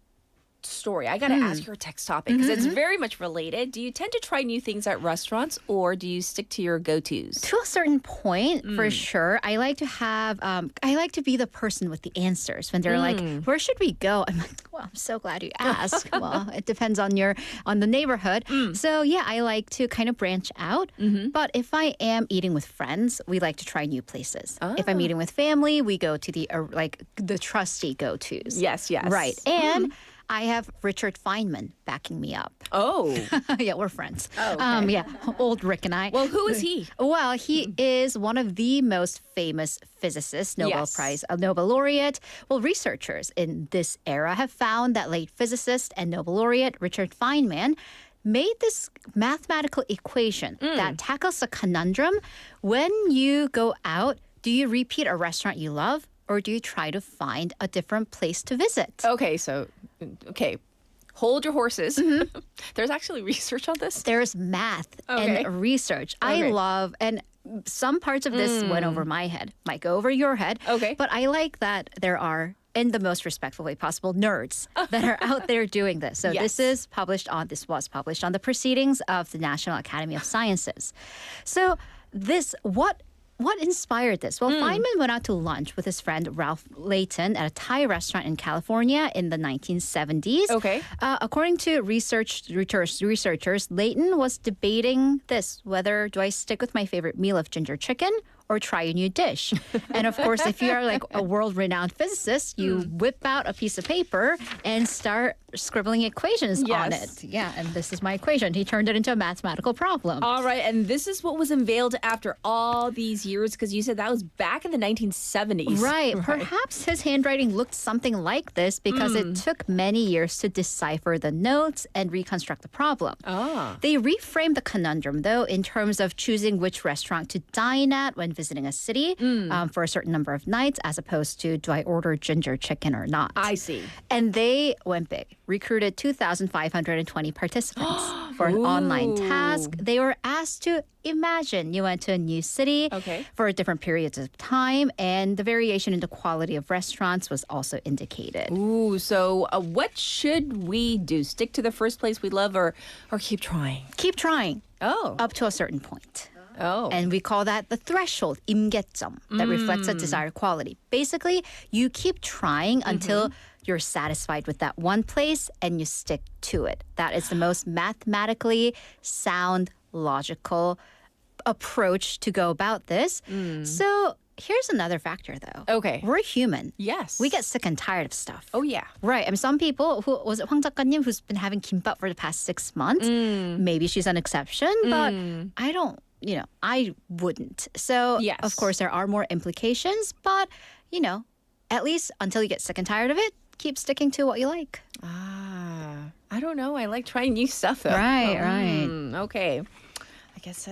story, I got to ask your text topic because it's very much related. Do you tend to try new things at restaurants or do you stick to your go-tos? To a certain point, for sure. I like to have, I like to be the person with the answers when they're like, where should we go? I'm like, well, I'm so glad you asked. Well, it depends on the neighborhood. So yeah, I like to kind of branch out. But if I am eating with friends, we like to try new places. If I'm eating with family, we go to the trusty go-tos. Yes. Right. And I have Richard Feynman backing me up. Oh. Yeah, we're friends. Oh, okay. Yeah, old Rick and I. Well, who is he? Well, he is one of the most famous physicists, Nobel laureate. Well, researchers in this era have found that late physicist and Nobel laureate Richard Feynman made this mathematical equation that tackles a conundrum. When you go out, do you repeat a restaurant you love or do you try to find a different place to visit? Okay, hold your horses. There's actually research on this? There's math and research. I love, and some parts of this went over my head, might go over your head. Okay. But I like that there are, in the most respectful way possible, nerds that are out there doing this. So this was published on the Proceedings of the National Academy of Sciences. So what inspired this? Well, Feynman went out to lunch with his friend Ralph Layton at a Thai restaurant in California in the 1970s. Okay. According to researchers, Layton was debating this, whether do I stick with my favorite meal of ginger chicken or try a new dish? And of course, if you are like a world-renowned physicist, you whip out a piece of paper and start scribbling equations on it. Yeah, and this is my equation. He turned it into a mathematical problem. All right, and this is what was unveiled after all these years, because you said that was back in the 1970s. Right. Perhaps his handwriting looked something like this because it took many years to decipher the notes and reconstruct the problem. They reframed the conundrum, though, in terms of choosing which restaurant to dine at when visiting a city for a certain number of nights, as opposed to, do I order ginger chicken or not? I see. And they went big, recruited 2,520 participants for an online task. They were asked to imagine you went to a new city for different periods of time, and the variation in the quality of restaurants was also indicated. Ooh, so what should we do? Stick to the first place we love or keep trying? Keep trying. Oh. Up to a certain point. Oh. And we call that the threshold, 임계점, that reflects a desired quality. Basically, you keep trying until you're satisfied with that one place and you stick to it. That is the most mathematically sound, logical approach to go about this. So here's another factor, though. Okay. We're human. Yes. We get sick and tired of stuff. Oh, yeah. Right. I mean, some people, was it Hwang 작가님, who's been having kimbap for the past 6 months? Maybe she's an exception, but I wouldn't. So, of course, there are more implications, but, at least until you get sick and tired of it, keep sticking to what you like. I don't know. I like trying new stuff, though. Right. Okay. I guess,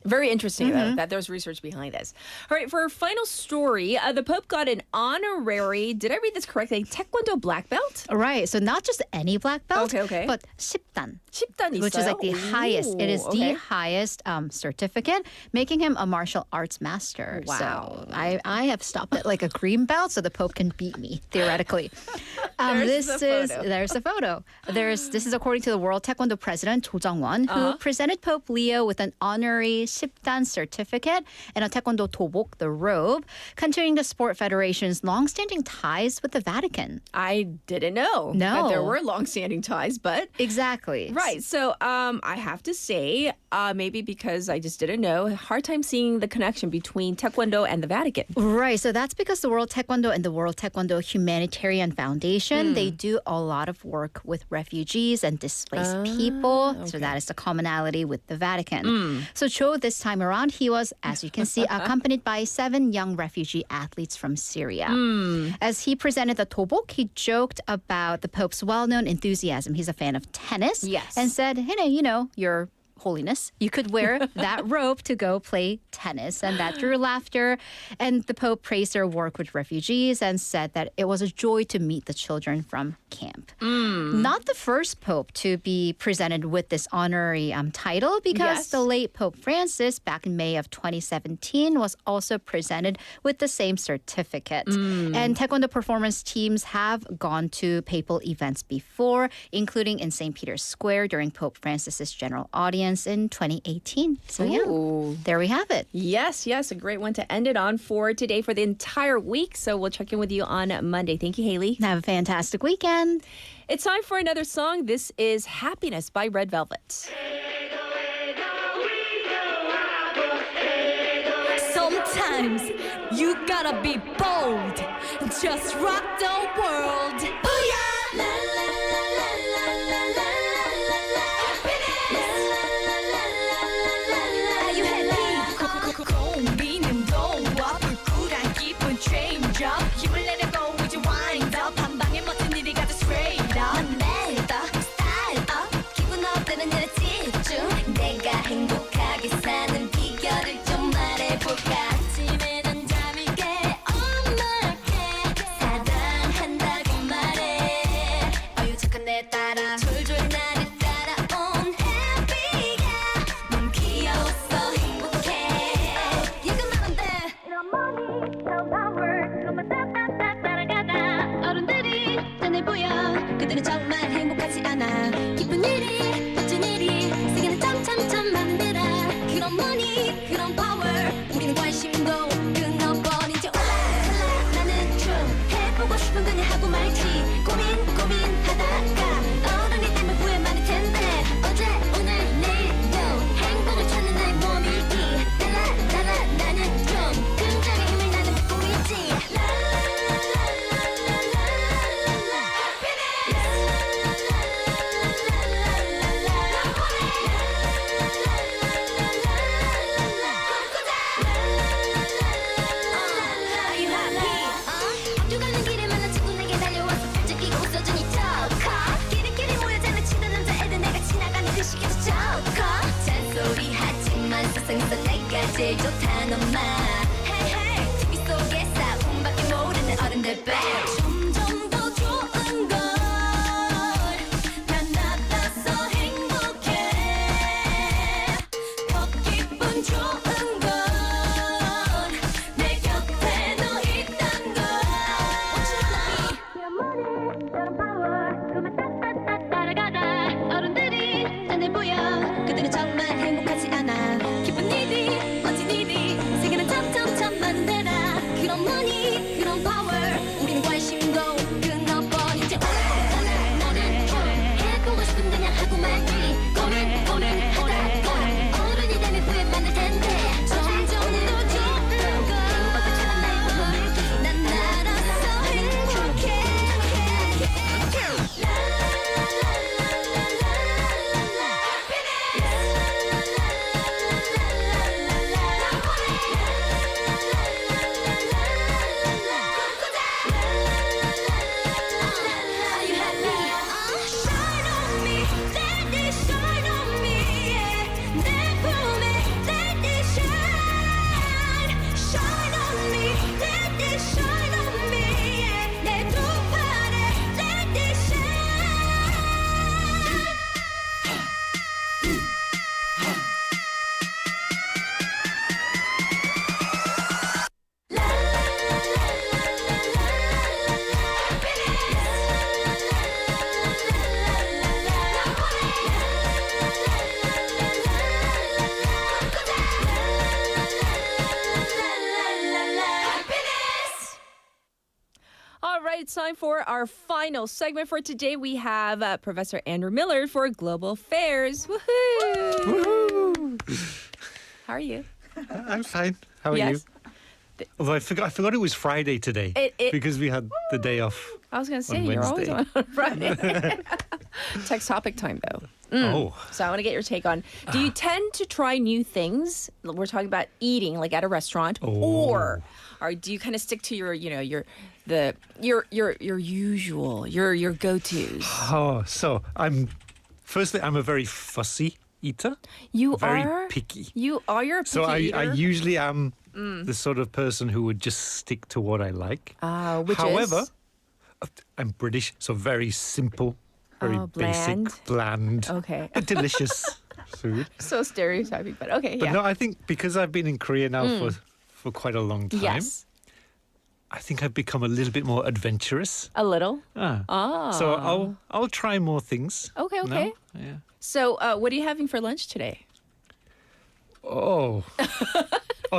very interesting that there's research behind this. All right, for our final story, the Pope got an honorary, did I read this correctly, Taekwondo black belt? Right, so not just any black belt, but 10단. 10단 which is like the highest. It is the highest certificate, making him a martial arts master. Wow. So I have stopped at like a green belt, so the Pope can beat me, theoretically. There's a photo. This is according to the World Taekwondo President, Cho Jung-won, who presented Pope Leo with an honorary 10단 certificate and a Taekwondo dobok, the robe, continuing the sport federation's long-standing ties with the Vatican. I didn't know that there were long-standing ties, but... Exactly. Right. So I have to say, maybe because I just didn't know, hard time seeing the connection between Taekwondo and the Vatican. Right, so that's because the World Taekwondo and the World Taekwondo Humanitarian Foundation, they do a lot of work with refugees and displaced people. So that is the commonality with the Vatican. So Cho, this time around, he was, as you can see, accompanied by 7 young refugee athletes from Syria. As he presented the tobok, he joked about the Pope's well-known enthusiasm. He's a fan of tennis. Yes. And said, hey, you know, your Holiness, you could wear that robe to go play tennis. And that drew laughter. And the Pope praised their work with refugees and said that it was a joy to meet the children from camp. Not the first Pope to be presented with this honorary title, because the late Pope Francis, back in May of 2017, was also presented with the same certificate. And Taekwondo performance teams have gone to papal events before, including in St. Peter's Square during Pope Francis's general audience in 2018. So yeah, there we have it. Yes, a great one to end it on for today for the entire week. So we'll check in with you on Monday. Thank you, Haley. Have a fantastic weekend. It's time for another song. This is Happiness by Red Velvet. Sometimes you gotta be bold. Just rock the world. Booyah! La la la la la la la la la. Are you happy? 고민은 너와 불굴한 기분 change up. 힘을 내려고 이제 wind up. 한 방에 멋진 일이 가자 straight up. 매일 더 style up. 기분 업되는 일에 집중. 내가 행복하게 사는 비결을 좀 말해볼까. 아침에 난 잠이 깨 엄마께 사랑한다고 말해. 어유 착한 내 따라 졸졸 나를 따라온 happy가 너무 귀여웠어 행복해. 이것만 안 돼. 이런 money, 이런 power, 그것만 따따따 따라가다. 어른들이 전해 보여. 그들은 정말 행복하지 않아. 기쁜 일이, 멋진 일이 세계는 점점점 많은 데라. 그런 money, 그런 power, 우리는 관심도 끊어버린 지 오래. 나는 좀 해보고 싶은 그냥 하고 말지. 고민하다가 어른이 되면 후회 많을 텐데. 어제 오늘 내일도 행복을 찾는 나의 몸일기. 따라 나는 좀 긍정의 힘을 나는 믿고 있지. Are you happy? 학교 가는 길에 만난 친구 내게 달려와서 살짝 끼고 웃어주니 좋고. 끼리끼리 모여 장난치던 남자애들 내가 지나가는 그 시기도 좋고. 잔소리 하지만 세상에서 내가 제일 좋다는 엄마. Hey hey, TV 속에 싸움밖에 모르는 어른들 배. 점점 더 좋은 걸 난 알아서 행복해. 더 기분 좋은 건 내 곁에 너 있단 걸. Your money, your power, 그만 따따따 따라가다. 어른들이 전해 보여. 그들은 정말 행복하지 않아. 기쁜 일이, 멋진 일이 세계는 점점점 많은 데라. 그런 money, 그런 power, 우리는 관심도 끊어버린 지 오래. 너는 좀 해보고 싶은 그냥 하고 말지. 고민하다가 어른이 되면 후회 많을 텐데. 점점 더 좋은 걸 행복을 찾는 나의 몸일기. 난 알아서 행복해. Are you happy? Shine on me, let it shine on me. 내 품에 let it shine. Shine on me, let it shine on me. 내 두 팔에 let it shine. All right, it's time for our final segment for today. We have Professor Andrew Miller for Global Affairs. Woohoo! How are you? I'm fine. How are Yes. you? Although I forgot it was Friday today because we had the day off. I was going to say, on you're always Wednesday. on Friday. Text topic time, though. Oh. So I want to get your take on, do you tend to try new things? We're talking about eating, like at a restaurant, or do you kind of stick to your usual, your go-tos? Oh, so I'm a very fussy eater. You very are picky. You're a picky So I eater? usually am the sort of person who would just stick to what I like. Which However, is? I'm British, so very simple, very bland. basic, bland, Okay. but delicious food. So stereotyping, but okay, But yeah. no, I think because I've been in Korea now for quite a long time, Yes. I think I've become a little bit more adventurous. A little? Ah. So I'll try more things. Okay, now. okay. Yeah. So what are you having for lunch today? Oh.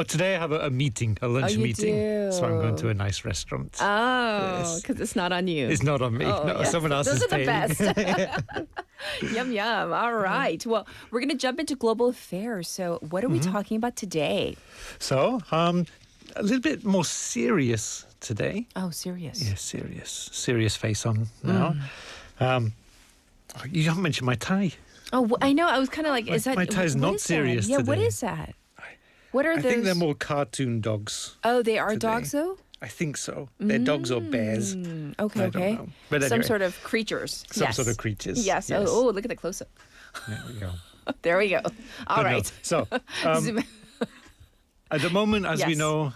Today I have a meeting, a lunch you meeting. do. So I'm going to a nice restaurant. Oh, Yes. because it's not on you. It's not on me. Oh, no, yes. someone else Those is are the paying. best. Yum, yum. All right. Well, we're going to jump into global affairs. So what are we talking about today? So, a little bit more serious today. Oh, serious. Yeah, serious. Serious face on now. You haven't mentioned my tie. Oh, I know. I was kind of like, is that... My tie is what not is that? serious Yeah, what today. is that? What are I those? think they're more cartoon dogs. Oh, they are today. dogs, though? I think so. They're dogs or bears. Okay, I don't okay. know. But Some anyway, sort of creatures. some Yes. sort of creatures. Yes. Yes. Oh, look at the close-up. There we go. There we go. All But no, right. So, Zoom- at the moment, as we Yes. know,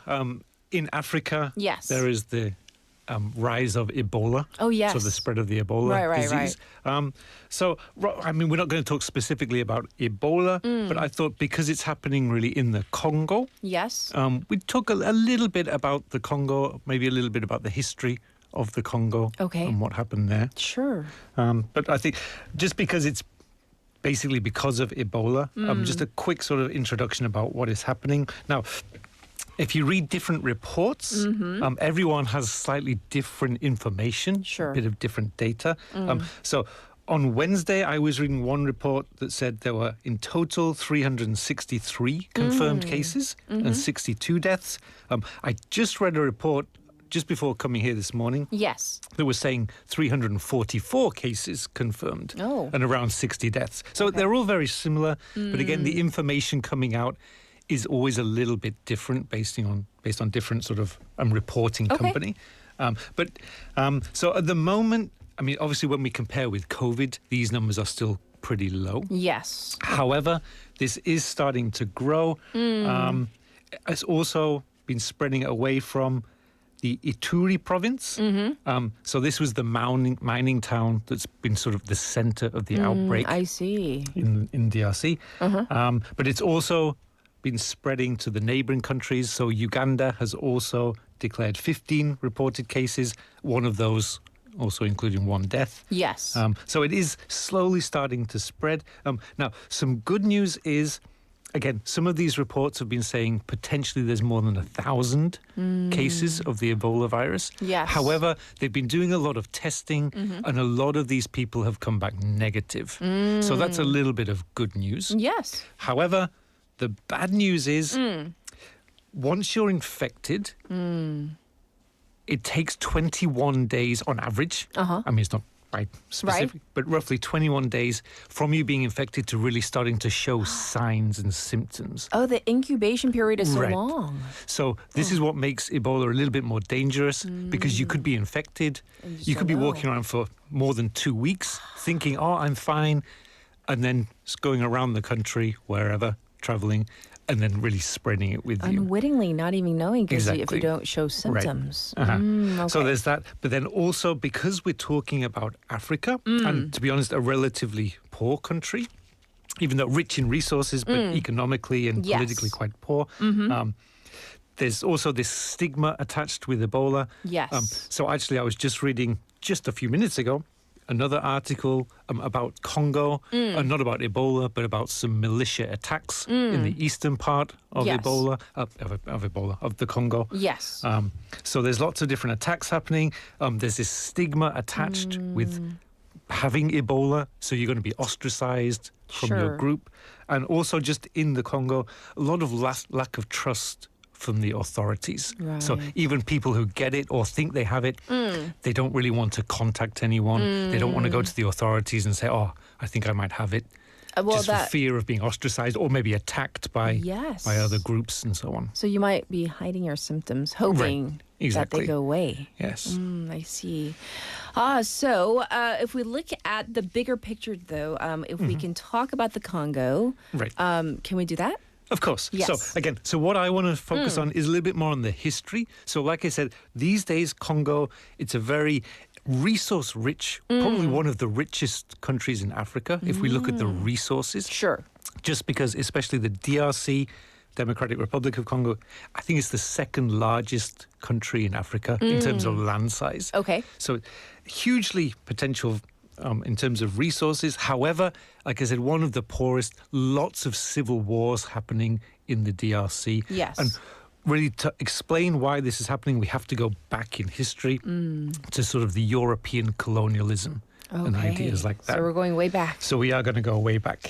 in Africa, Yes. there is the rise of Ebola. Oh, yes. So the spread of the Ebola Right, disease. I mean, we're not going to talk specifically about Ebola, but I thought because it's happening really in the Congo, Yes. we'd talk a little bit about the Congo, maybe a little bit about the history of the Congo Okay. and what happened there. Sure. But I think just because it's basically because of Ebola, just a quick sort of introduction about what is happening. Now, if you read different reports, everyone has slightly different information, Sure. a bit of different data. So on Wednesday, I was reading one report that said there were in total 363 confirmed cases and 62 deaths. I just read a report just before coming here this morning Yes. that was saying 344 cases confirmed and around 60 deaths. So they're all very similar. But again, the information coming out is always a little bit different based on different sort of reporting company. So at the moment, I mean, obviously when we compare with COVID, these numbers are still pretty low. Yes. However, this is starting to grow. It's also been spreading away from the Ituri province. So this was the mining town that's been sort of the center of the outbreak. I see. In DRC. But it's also been spreading to the neighboring countries. So Uganda has also declared 15 reported cases, one of those also including one death. Yes. So it is slowly starting to spread. Now, some good news is, again, some of these reports have been saying potentially there's more than 1,000 cases of the Ebola virus. Yes. However, they've been doing a lot of testing and a lot of these people have come back negative. So that's a little bit of good news. Yes. However, the bad news is once you're infected, it takes 21 days on average. I mean, it's not quite specific, but roughly 21 days from you being infected to really starting to show signs and symptoms. Oh, the incubation period is so Right. long. So this is what makes Ebola a little bit more dangerous because you could be infected. You could be walking around for more than 2 weeks thinking, oh, I'm fine. And then just going around the country, wherever, traveling, and then really spreading it with you. Unwittingly, not even knowing, because if Exactly. you don't show symptoms. Right. Okay. So there's that. But then also, because we're talking about Africa, and to be honest, a relatively poor country, even though rich in resources, but economically and Yes. politically quite poor, there's also this stigma attached with Ebola. Yes. So actually, I was just reading just a few minutes ago another article about Congo, not about Ebola, but about some militia attacks in the eastern part of Yes. Ebola, of the Congo. Yes. So there's lots of different attacks happening. There's this stigma attached with having Ebola, so you're going to be ostracized from your Sure. group. And also just in the Congo, a lot of lack of trust from the authorities. So Right. even people who get it or think they have it, they don't really want to contact anyone. They don't want to go to the authorities and say, oh, I think I might have it. Well, just for fear of being ostracized or maybe attacked by other groups and so on. So you might be hiding your symptoms, hoping that Exactly. they go away. Yes. I see. So if we look at the bigger picture, though, if we can talk about the Congo, Right. Can we do that? Of course. Yes. So what I want to focus on is a little bit more on the history. So like I said, these days, Congo, it's a very resource-rich, probably one of the richest countries in Africa, if we look at the resources. Sure. Just because, especially the DRC, Democratic Republic of Congo, I think it's the second largest country in Africa in terms of land size. Okay. So hugely potential in terms of resources. However, like I said, one of the poorest, lots of civil wars happening in the DRC. Yes. And really to explain why this is happening, we have to go back in history to sort of the European colonialism and ideas like that. So we're going way back. So we are going to go way back.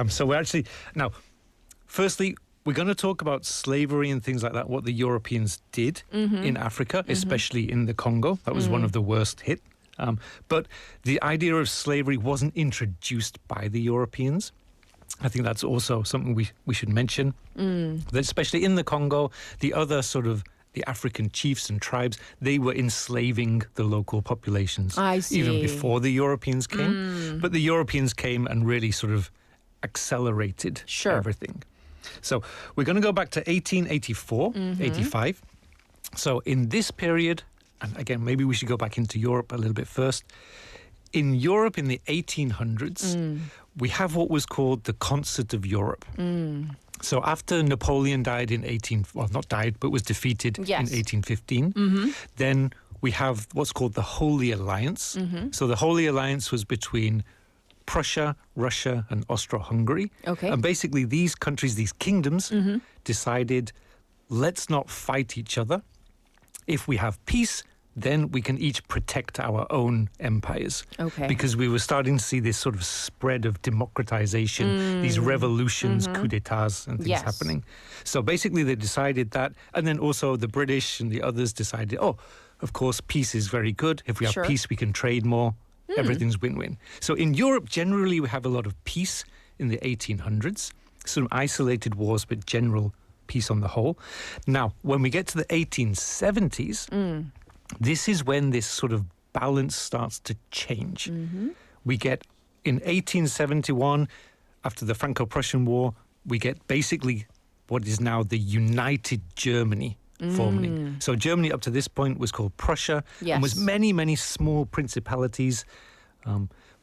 So we're actually, now, firstly, we're going to talk about slavery and things like that, what the Europeans did in Africa, especially in the Congo. That was one of the worst hit. But the idea of slavery wasn't introduced by the Europeans. I think that's also something we should mention. That especially in the Congo, the other sort of the African chiefs and tribes, they were enslaving the local populations. I see. Even before the Europeans came. But the Europeans came and really sort of accelerated everything. So we're going to go back to 1884, 85. So in this period, and again, maybe we should go back into Europe a little bit first. In Europe in the 1800s, we have what was called the Concert of Europe. So after Napoleon died in not died, but was defeated in 1815, then we have what's called the Holy Alliance. So the Holy Alliance was between Prussia, Russia, and Austro-Hungary. Okay. And basically these countries, these kingdoms, decided, let's not fight each other. If we have peace, then we can each protect our own empires. Okay. Because we were starting to see this sort of spread of democratization, these revolutions, coups d'etats, and things happening. So basically they decided that, and then also the British and the others decided, oh, of course, peace is very good. If we have peace, we can trade more. Everything's win-win. So in Europe, generally, we have a lot of peace in the 1800s. Some isolated wars, but general peace on the whole. Now, when we get to the 1870s, this is when this sort of balance starts to change. We get, in 1871, after the Franco-Prussian War, we get basically what is now the United Germany forming. So Germany up to this point was called Prussia and was many, many small principalities.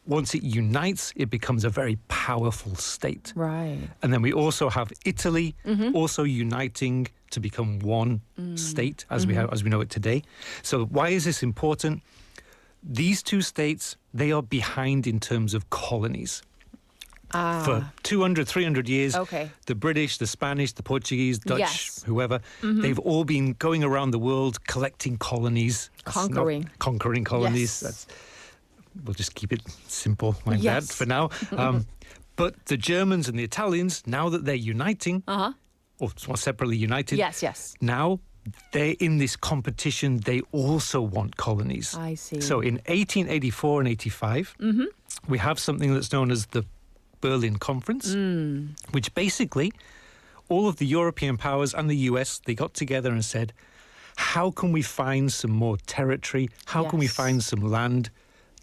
Once it unites, it becomes a very powerful state. Right. And then we also have Italy also uniting to become one state as we know it today. So why is this important? These two states, they are behind in terms of colonies. For 200, 300 years, the British, the Spanish, the Portuguese, Dutch, whoever, they've all been going around the world collecting colonies. Conquering colonies. Yes. We'll just keep it simple like that for now. But the Germans and the Italians, now that they're uniting, or more separately united, now they're in this competition. They also want colonies. I see. So in 1884 and 85, we have something that's known as the Berlin Conference, which basically all of the European powers and the US, they got together and said, how can we find some more territory? How can we find some land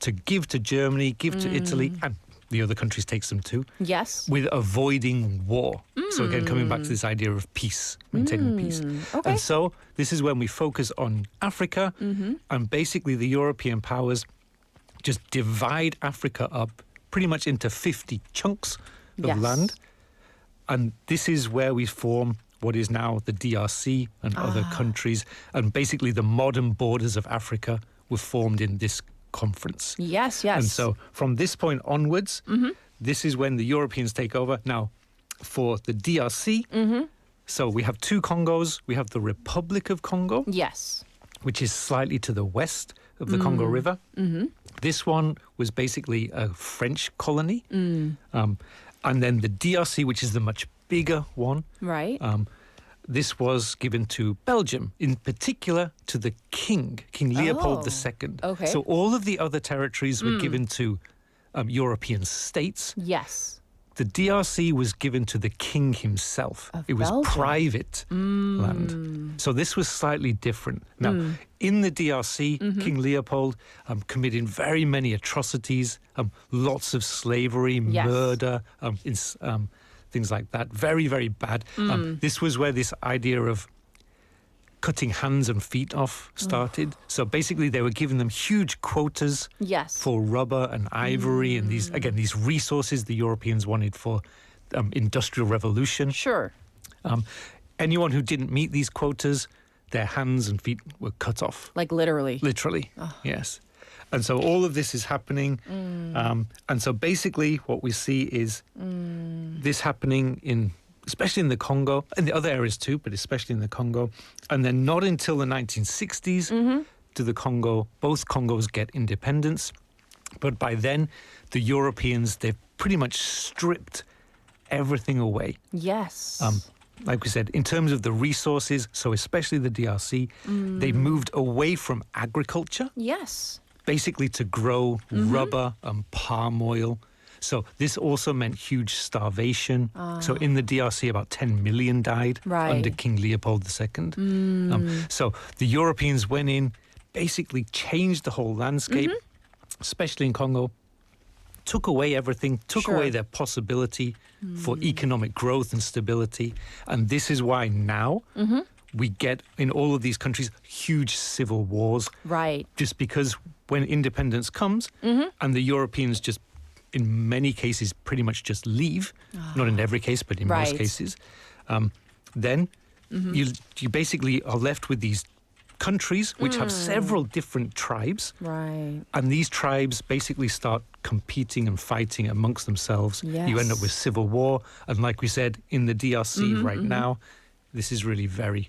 to give to Germany, give to Italy, and the other countries take some too, with avoiding war. So again, coming back to this idea of peace, maintaining peace. And so this is when we focus on Africa, and basically the European powers just divide Africa up pretty much into 50 chunks of land. And this is where we form what is now the DRC and other countries. And basically the modern borders of Africa were formed in this conference. And so from this point onwards, this is when the Europeans take over. Now, for the DRC, so we have 2 Congos. We have the Republic of Congo, which is slightly to the west of the Congo River. This one was basically a French colony. And then the DRC, which is the much bigger one. Right. This was given to Belgium, in particular to the King Leopold II. Okay. So all of the other territories were given to European states. Yes. The DRC was given to the king himself. It was Belgium. private land. So this was slightly different. Now, in the DRC, King Leopold committed very many atrocities, lots of slavery, murder, things like that. Very, very bad. This was where this idea of cutting hands and feet off started. So basically they were giving them huge quotas for rubber and ivory and these resources the Europeans wanted for industrial revolution. Sure. Anyone who didn't meet these quotas, their hands and feet were cut off. Like literally? Literally, yes. And so all of this is happening. And so basically what we see is this happening especially in the Congo, and the other areas too, but especially in the Congo. And then not until the 1960s do both Congos get independence. But by then, the Europeans, they've pretty much stripped everything away. Yes. Like we said, in terms of the resources, so especially the DRC, they moved away from agriculture. Yes. Basically to grow rubber and palm oil. So this also meant huge starvation. So in the DRC, about 10 million died under King Leopold II. So the Europeans went in, basically changed the whole landscape, especially in Congo, took away everything, took away their possibility for economic growth and stability. And this is why now we get, in all of these countries, huge civil wars. Right. Just because when independence comes and the Europeans just, in many cases, pretty much just leave, not in every case, but in most cases, then you basically are left with these countries which have several different tribes. Right. And these tribes basically start competing and fighting amongst themselves. You end up with civil war. And like we said, in the DRC right now, this is really very,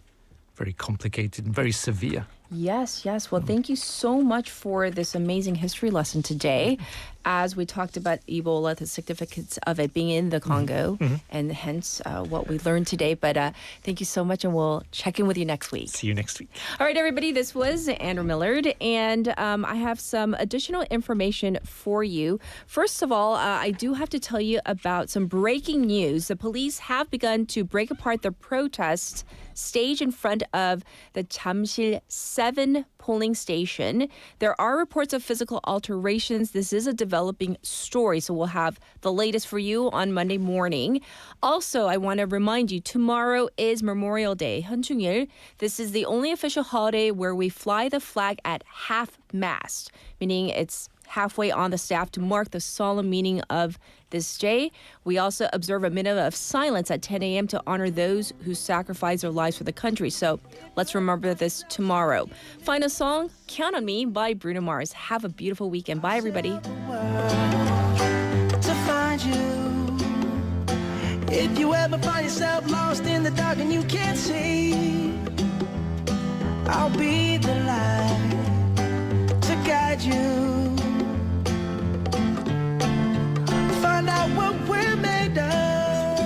very complicated and very severe. Yes, yes. Well, thank you so much for this amazing history lesson today. As we talked about Ebola, the significance of it being in the Congo, and hence what we learned today. But thank you so much, and we'll check in with you next week. See you next week. All right, everybody, this was Andrew Millard, and I have some additional information for you. First of all, I do have to tell you about some breaking news. The police have begun to break apart the protest stage in front of the Jamsil 7 polling station. There are reports of physical alterations. This is a developing story, so we'll have the latest for you on Monday morning. Also, I want to remind you, tomorrow is Memorial Day, 현충일. This is the only official holiday where we fly the flag at half-mast, meaning it's halfway on the staff to mark the solemn meaning of this day. We also observe a minute of silence at 10 a.m. to honor those who sacrificed their lives for the country. So let's remember this tomorrow. Final song, Count on Me by Bruno Mars. Have a beautiful weekend. Bye, everybody. To find you, if you ever find yourself lost in the dark and you can't see, I'll be the light to guide you. Find out what we're made of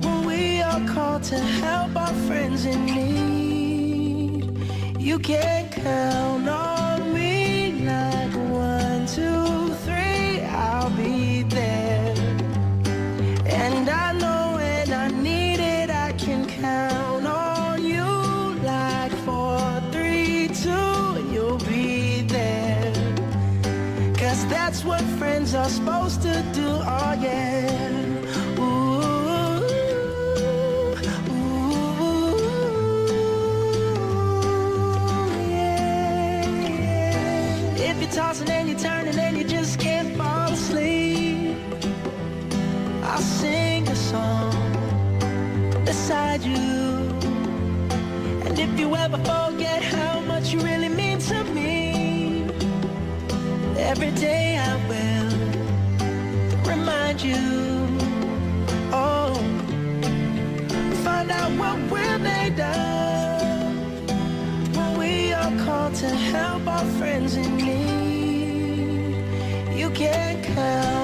when we are called to help our friends in need. You can count on me like 1, 2, 3, I'll be there. And I know when I need it, I can count on you like 4, 3, 2, and you'll be there. 'Cause that's what friends are supposed to do, oh yeah. Ooh, ooh, yeah, yeah. If you're tossing and you're turning and you just can't fall asleep, I'll sing a song beside you. And if you ever forget how much you really mean to me, every day I will remind you. Oh, find out what we're made of when we are called to help our friends in need. You can count